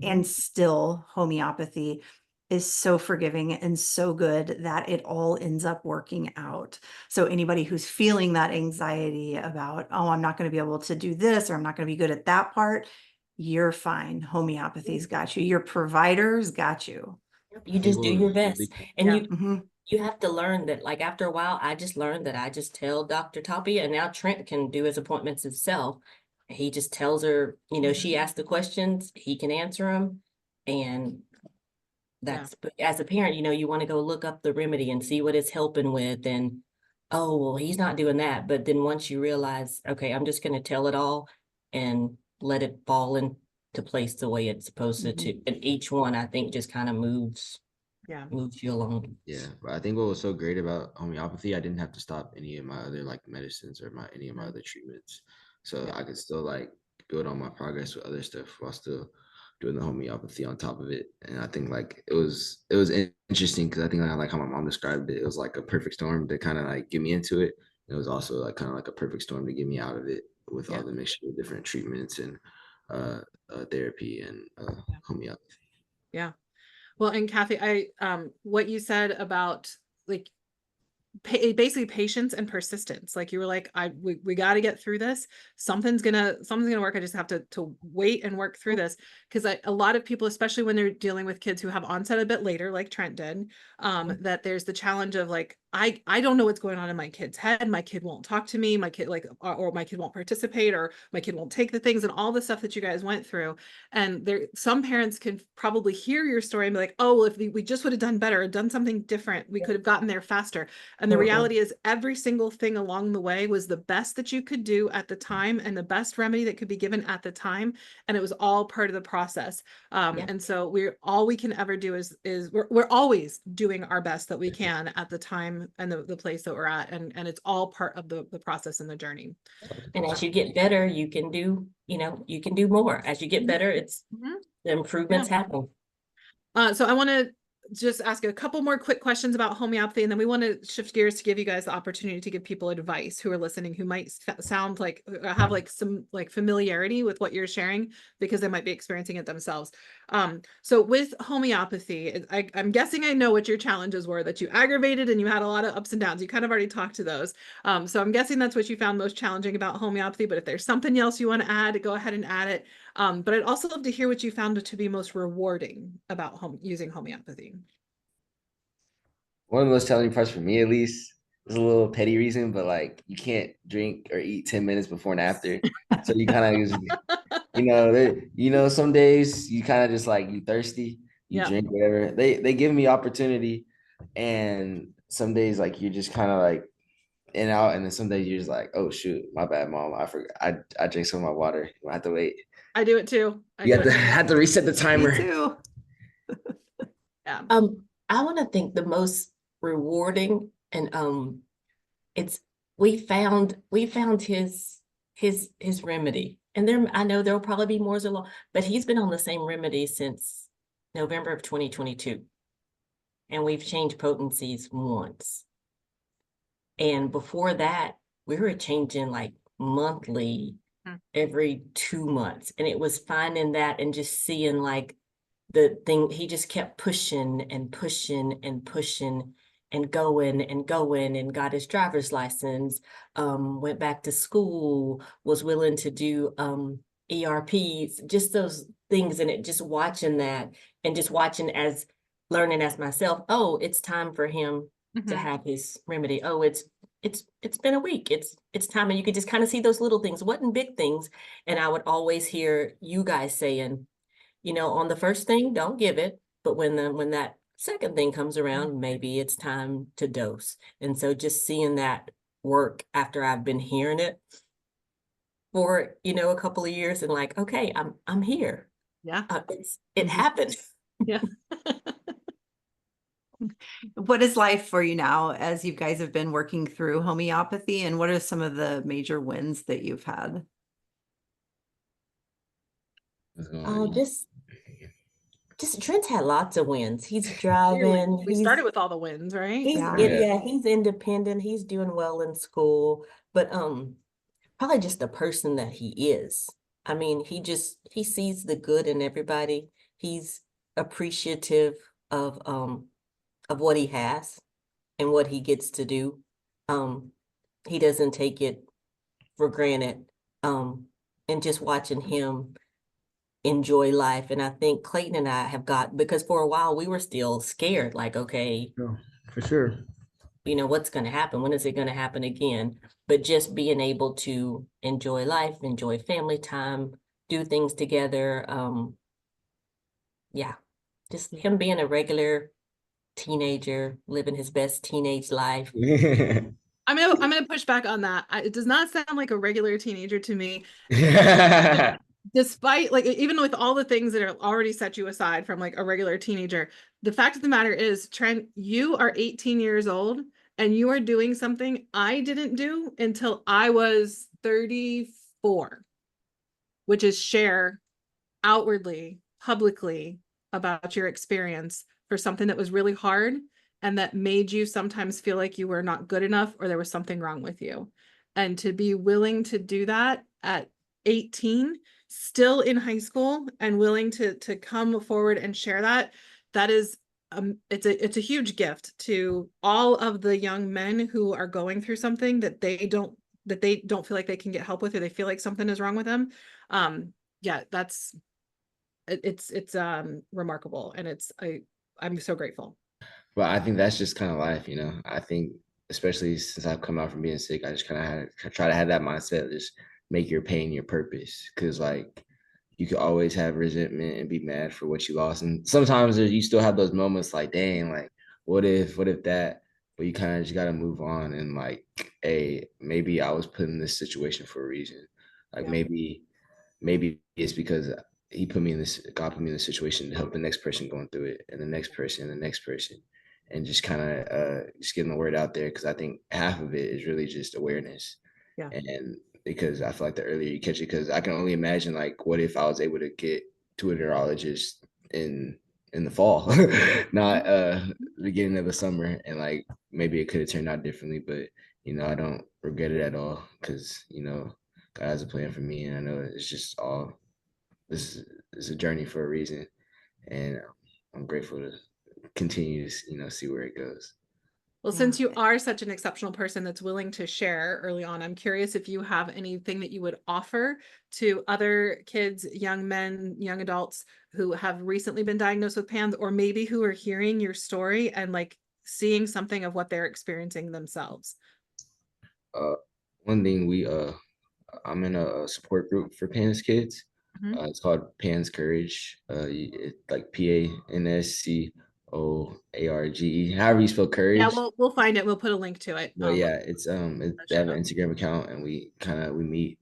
And Mhm. still homeopathy is so forgiving and so good that it all ends up working out. So anybody who's feeling that anxiety about, oh, I'm not going to be able to do this, or I'm not going to be good at that part, you're fine. Homeopathy's got you. Your providers got you. You just do your best. And Yeah. you have to learn that, like, after a while, I just learned that I just tell Dr. Tapia, and now Trent can do his appointments himself. He just tells her, she asks the questions, he can answer them. And but as a parent, you want to go look up the remedy and see what it's helping with. And, oh, well, he's not doing that. But then once you realize, okay, I'm just going to tell it all and let it fall into place the way it's supposed to. And each one, I think, just kind of moves you along. Yeah, but I think what was so great about homeopathy, I didn't have to stop any of my other like medicines or any of my other treatments. So I could still like build on my progress with other stuff while still doing the homeopathy on top of it. And I think like it was interesting because I think like how my mom described it, it was like a perfect storm to kind of like get me into it. It was also like kind of like a perfect storm to get me out of it with all the mixture of different treatments and therapy and homeopathy. Yeah. Well, and Kathy, what you said about like basically patience and persistence, like you were like, we got to get through this. Something's gonna work. I just have to wait and work through this, because a lot of people, especially when they're dealing with kids who have onset a bit later, like Trent did, that there's the challenge of like, I don't know what's going on in my kid's head. My kid won't talk to me. My kid or my kid won't participate, or my kid won't take the things, and all the stuff that you guys went through. And some parents can probably hear your story and be like, oh, well, if we just would have done better, or done something different, we could have gotten there faster. And the reality is every single thing along the way was the best that you could do at the time and the best remedy that could be given at the time. And it was all part of the process. And so all we can ever do is we're always doing our best that we can at the time and the place that we're at. And it's all part of the process and the journey. And as you get better, you can do more. As you get better, the improvements happen. So I want to just ask a couple more quick questions about homeopathy, and then we want to shift gears to give you guys the opportunity to give people advice who are listening, who might sound like have like some like familiarity with what you're sharing because they might be experiencing it themselves. So with homeopathy, I'm guessing I know what your challenges were that you aggravated, and you had a lot of ups and downs. You kind of already talked to those. So I'm guessing that's what you found most challenging about homeopathy, but if there's something else you want to add, go ahead and add it. But I'd also love to hear what you found to be most rewarding about using homeopathy. One of the most challenging parts for me, at least, is a little petty reason, but like you can't drink or eat 10 minutes before and after. So you kind of, some days you kind of just like you thirsty, you drink whatever. They give me opportunity, and some days like you're just kind of like in and out, and then some days you're just like, oh shoot, my bad, mom, I forgot. I drank some of my water. I have to wait. I do it too. You have to reset the timer. Me too. Yeah. I want to think the most rewarding, and we found his remedy, and I know there'll probably be more along, but he's been on the same remedy since November of 2022, and we've changed potencies once. And before that, we were changing like monthly, every 2 months. And it was finding that and just seeing like the thing, he just kept pushing and pushing and pushing and going and got his driver's license, went back to school, was willing to do ERPs, just those things. And it just watching that and just watching learning as myself, oh, it's time for him to have his remedy. Oh, it's it's been a week. It's time, and you could just kind of see those little things, wasn't big things. And I would always hear you guys saying, on the first thing, don't give it. But when that second thing comes around, maybe it's time to dose. And so just seeing that work after I've been hearing it for, a couple of years, and like, okay, I'm here. Yeah. It happened. Yeah. What is life for you now as you guys have been working through homeopathy, and what are some of the major wins that you've had? Oh, just Trent's had lots of wins. He's driving. We started with all the wins, right? Yeah, he's independent. He's doing well in school, but probably just the person that he is. I mean, he sees the good in everybody. He's appreciative of what he has and what he gets to do. He doesn't take it for granted. And just watching him enjoy life. And I think Clayton and I have because for a while we were still scared, like, okay, No, for sure. What's going to happen? When is it going to happen again? But just being able to enjoy life, enjoy family time, do things together. Yeah, just him being a regular teenager, living his best teenage life. I'm gonna push back on that. It does not sound like a regular teenager to me. Despite, like, even with all the things that are already set you aside from like a regular teenager, the fact of the matter is, Trent, you are 18 years old and you are doing something I didn't do until I was 34, which is share outwardly, publicly about your experience for something that was really hard and that made you sometimes feel like you were not good enough or there was something wrong with you. And to be willing to do that at 18, still in high school, and willing to come forward and share that is it's a huge gift to all of the young men who are going through something that they don't feel like they can get help with, or they feel like something is wrong with them. Yeah, it's remarkable, and I'm so grateful. But I think that's just kind of life, I think, especially since I've come out from being sick, I just kind of had to try to have that mindset, just make your pain your purpose. Because like, you could always have resentment and be mad for what you lost, and sometimes you still have those moments like, dang, like what if that, but you kind of just got to move on, and like, hey, maybe I was put in this situation for a reason. Like, maybe it's because God put me in this situation to help the next person going through it, and the next person and the next person, and just kind of just getting the word out there. Because I think half of it is really just awareness. Yeah. And because I feel like the earlier you catch it, because I can only imagine, like, what if I was able to get to a neurologist in the fall, not beginning of the summer, and like maybe it could have turned out differently. But I don't regret it at all, because God has a plan for me, and I know it's just all this is a journey for a reason, and I'm grateful to continue to see where it goes. Well, since you are such an exceptional person that's willing to share early on, I'm curious if you have anything that you would offer to other kids, young men, young adults who have recently been diagnosed with PANDAS, or maybe who are hearing your story and like seeing something of what they're experiencing themselves. One thing I'm in a support group for PANDAS kids. It's called 𝒂𝒐𝒎𝒑𝒍𝒚. It's like PANDAS, however you spell courage. Yeah, we'll find it. We'll put a link to it. But yeah, they have an Instagram account, and we meet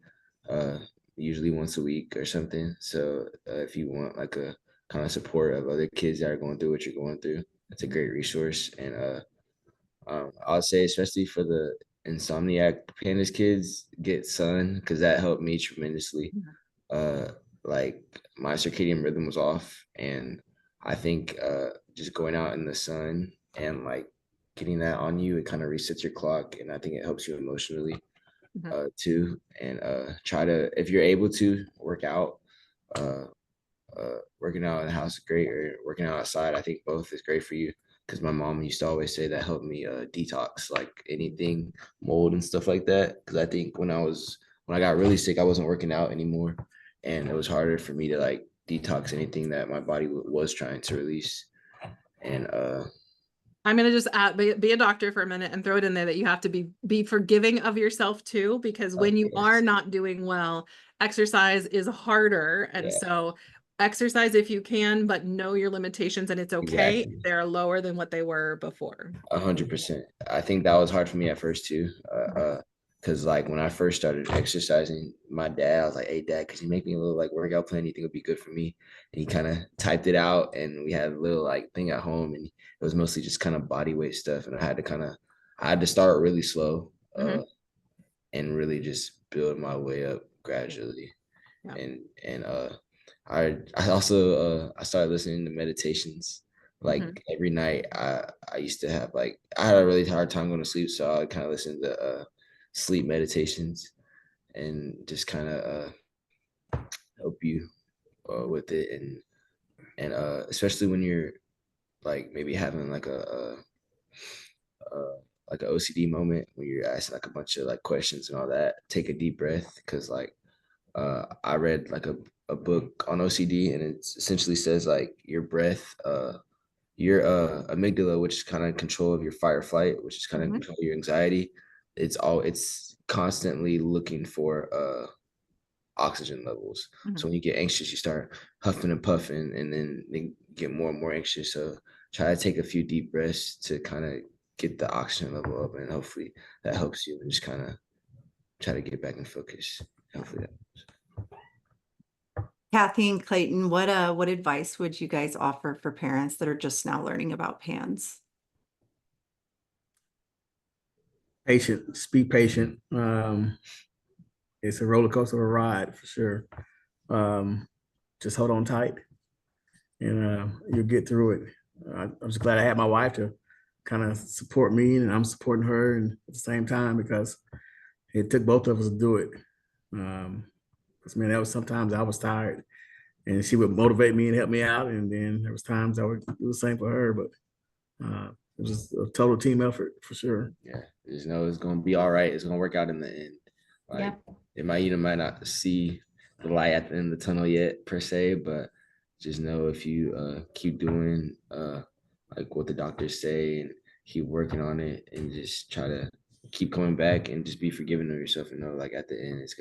usually once a week or something. So if you want like a kind of support of other kids that are going through what you're going through, it's a great resource. And I'll say, especially for the insomniac PANDAS kids, get sun, because that helped me tremendously. Like, my circadian rhythm was off, and I think just going out in the sun and like getting that on you, it kind of resets your clock, and I think it helps you emotionally too. And try to, if you're able to, work out. Working out in the house is great, or working out outside. I think both is great for you, because my mom used to always say that helped me detox like anything mold and stuff like that. Because I think when I got really sick, I wasn't working out anymore, and it was harder for me to like detox anything that my body was trying to release. And I'm going to just be a doctor for a minute and throw it in there that you have to be forgiving of yourself too, because when you are not doing well, exercise is harder. And so exercise if you can, but know your limitations, and it's okay. Exactly. They're lower than what they were before. 100%. I think that was hard for me at first too. Because like when I first started exercising, my dad, I was like, "Hey, Dad, could you make me a little like workout plan? You think would be good for me?" And he kind of typed it out, and we had a little like thing at home, and it was mostly just kind of body weight stuff. And I had to start really slow, and really just build my way up gradually. Yeah. And I also I started listening to meditations. Like every night, I used to have like I had a really hard time going to sleep, so I kind of listen to sleep meditations, and just kind of help you with it, and especially when you're like maybe having like a like an OCD moment when you're asking like a bunch of like questions and all that. Take a deep breath, because like I read like a book on OCD, and it essentially says like your breath, your amygdala, which is kind of control of your fight or flight, which is kind of control your anxiety. It's constantly looking for oxygen levels. So when you get anxious, you start huffing and puffing, and then they get more and more anxious. So try to take a few deep breaths to kind of get the oxygen level up, and hopefully that helps you, and just kind of try to get back in focus. Hopefully that helps. Kathy and Clayton, what advice would you guys offer for parents that are just now learning about PANDS? Patient, just be patient. It's a roller coaster of a ride for sure. Just hold on tight, and you'll get through it. I'm just glad I had my wife to kind of support me, and I'm supporting her, and at the same time, because it took both of us to do it. Because man, that was sometimes I was tired, and she would motivate me and help me out, and then there was times I would do the same for her. But it was a total team effort for sure. Yeah, just know it's gonna be all right. It's gonna work out in the end. Like you might not see the light at the end of the tunnel yet per se, but just know if you keep doing like what the doctors say, and keep working on it, and just try to keep coming back, and just be forgiving of yourself, and know like at the end it's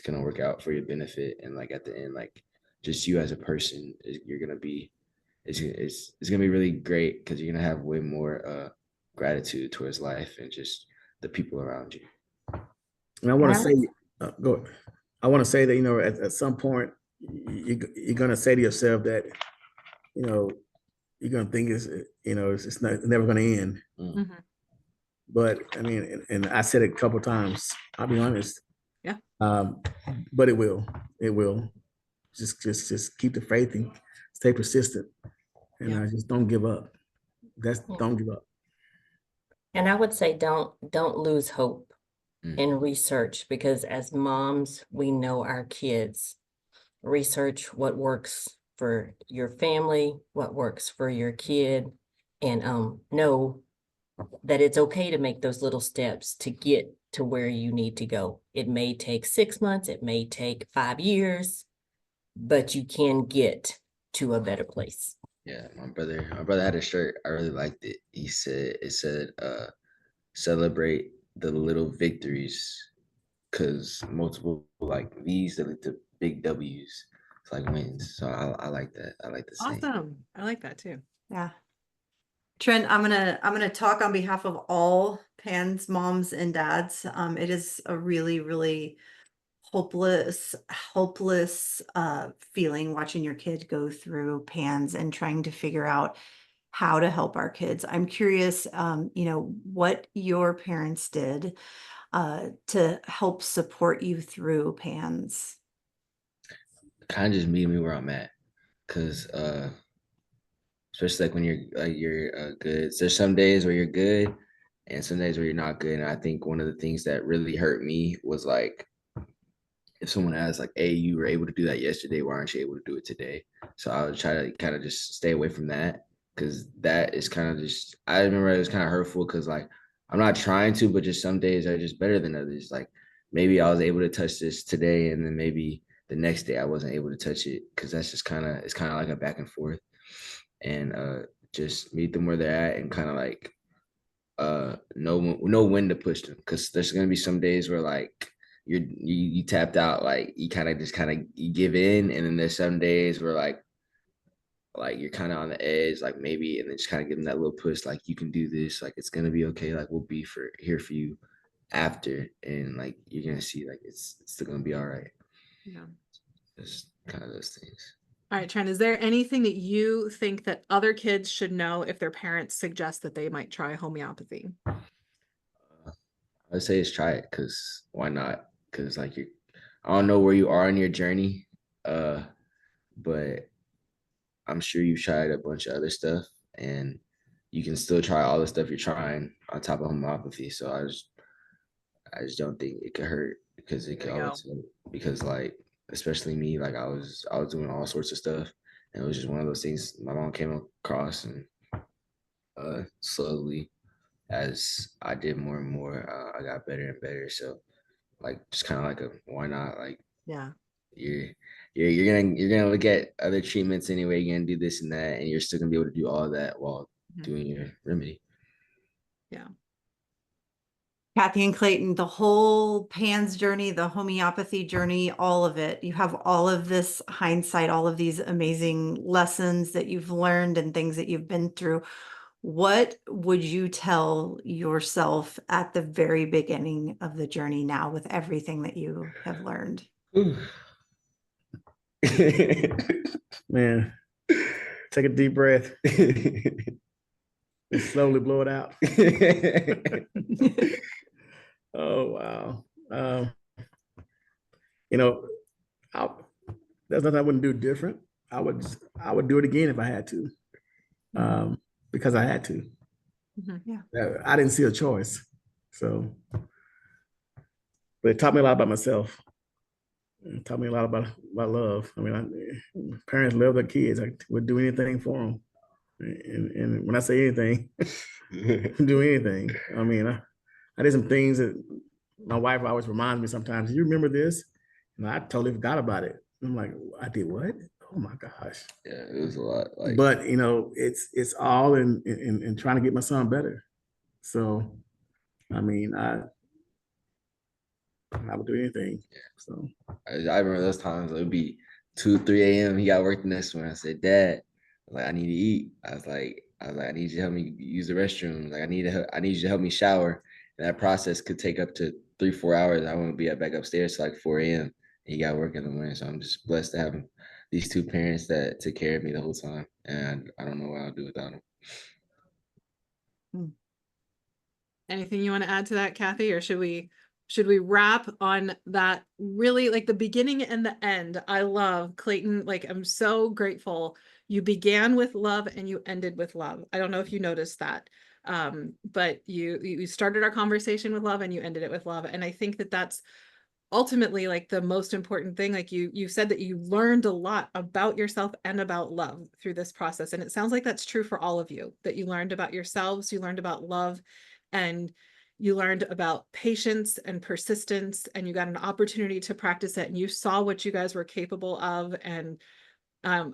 gonna work out for your benefit, and like at the end, like just you as a person, you're gonna be it's gonna be really great, because you're gonna have way more gratitude towards life and just the people around you. And I want to say, go. I want to say that at some point you're gonna say to yourself that you're gonna think it's never gonna end. But I mean, and I said it a couple of times. I'll be honest. Yeah. But it will. It will. Just keep the faith and stay persistent, and just don't give up. Don't give up. And I would say don't lose hope in research, because as moms, we know our kids. Research what works for your family, what works for your kid, and know that it's okay to make those little steps to get to where you need to go. It may take 6 months, it may take 5 years, but you can get to a better place. Yeah, my brother had a shirt. I really liked it. It said, celebrate the little victories, because multiple like V's that lead to big W's. It's like wins. So I like that. I like the saying. Awesome. I like that too. Yeah. Trent, I'm gonna talk on behalf of all PANDS moms and dads. It is a really, really hopeless feeling watching your kid go through PANDS and trying to figure out how to help our kids. I'm curious, what your parents did to help support you through PANDS. Kind of just meeting me where I'm at, because especially like when you're good. There's some days where you're good, and some days where you're not good. And I think one of the things that really hurt me was like, if someone asks like, "Hey, you were able to do that yesterday, why aren't you able to do it today?" So I would try to kind of just stay away from that, because that is kind of just, I remember it was kind of hurtful, because like I'm not trying to, but just some days are just better than others. Like maybe I was able to touch this today, and then maybe the next day I wasn't able to touch it, because that's just it's kind of like a back and forth. And just meet them where they're at and kind of like know when to push them, because there's gonna be some days where like you tapped out, like you you give in, and then there's some days where like you're kind of on the edge, like maybe, and then just kind of give them that little push, like you can do this, like it's gonna be okay, like we'll be here for you after, and like you're gonna see like it's still gonna be all right. Yeah. Just kind of those things. All right, Trent, is there anything that you think that other kids should know if their parents suggest that they might try homeopathy? I'd say just try it, because why not? Because like I don't know where you are in your journey, but I'm sure you've tried a bunch of other stuff, and you can still try all the stuff you're trying on top of homeopathy. So I just don't think it could hurt, because it could always hurt. Because like, especially me, like I was doing all sorts of stuff, and it was just one of those things my mom came across, and slowly, as I did more and more, I got better and better. So like, just kind of like why not? Like, Yeah. You're gonna look at other treatments anyway. You're gonna do this and that, and you're still gonna be able to do all of that while doing your remedy. Yeah. Kathy and Clayton, the whole PANDAS journey, the homeopathy journey, all of it. You have all of this hindsight, all of these amazing lessons that you've learned and things that you've been through. What would you tell yourself at the very beginning of the journey now, with everything that you have learned? Man, take a deep breath and slowly blow it out. Oh, wow. There's nothing I wouldn't do different. I would do it again if I had to, because I had to. Yeah. I didn't see a choice. So, but it taught me a lot about myself. It taught me a lot about love. I mean, parents love their kids. I would do anything for them. And when I say anything, do anything. I mean, I did some things that my wife always reminds me sometimes. Do you remember this? And I totally forgot about it. I'm like, I did what? Oh my gosh. Yeah, it was a lot. Like, but it's all in trying to get my son better. So, I mean, I would do anything. Yeah. So I remember those times. It would be 2, 3 a.m. He got work the next one. I said, Dad, like I need to eat. I was like, I need you to help me use the restroom. Like I need you to help me shower. And that process could take up to 3, 4 hours. I wouldn't be back upstairs till like 4 a.m. He got work in the morning. So I'm just blessed to have these 2 parents that took care of me the whole time. And I don't know what I'll do without them. Anything you want to add to that, Kathy, or should we wrap on that? Really, like the beginning and the end. I love Clayton. Like, I'm so grateful. You began with love and you ended with love. I don't know if you noticed that, but you started our conversation with love and you ended it with love. And I think that that's ultimately like the most important thing. Like you said that you learned a lot about yourself and about love through this process. And it sounds like that's true for all of you, that you learned about yourselves, you learned about love, and you learned about patience and persistence, and you got an opportunity to practice it, and you saw what you guys were capable of. And I'm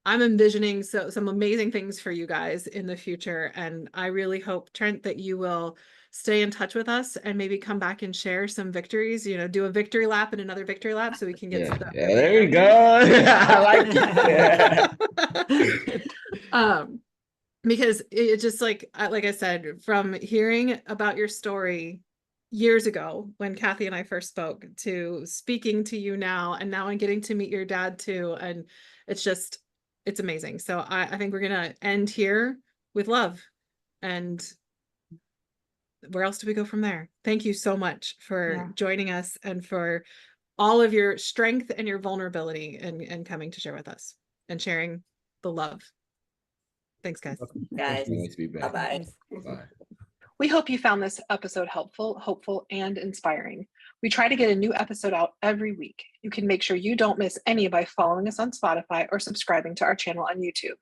envisioning some amazing things for you guys in the future. And I really hope, Trent, that you will stay in touch with us and maybe come back and share some victories, do a victory lap and another victory lap so we can get yeah, there you go. I like it. Because it just like I said, from hearing about your story years ago when Kathy and I first spoke, to speaking to you now, and now I'm getting to meet your dad too. And it's amazing. So I think we're going to end here with love. And where else do we go from there? Thank you so much for joining us and for all of your strength and your vulnerability and coming to share with us and sharing the love. Thanks, guys. Guys, bye-bye. Bye. We hope you found this episode helpful, hopeful, and inspiring. We try to get a new episode out every week. You can make sure you don't miss any by following us on Spotify or subscribing to our channel on YouTube.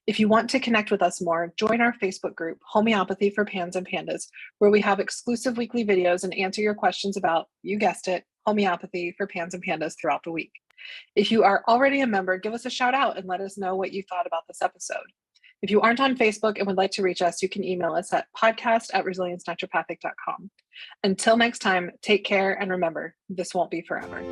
If you want to connect with us more, join our Facebook group, Homeopathy for Pans and Pandas, where we have exclusive weekly videos and answer your questions about, you guessed it, homeopathy for pans and pandas throughout the week. If you are already a member, give us a shout out and let us know what you thought about this episode. If you aren't on Facebook and would like to reach us, you can email us at podcast@resiliencenaturopathic.com. Until next time, take care and remember, this won't be forever.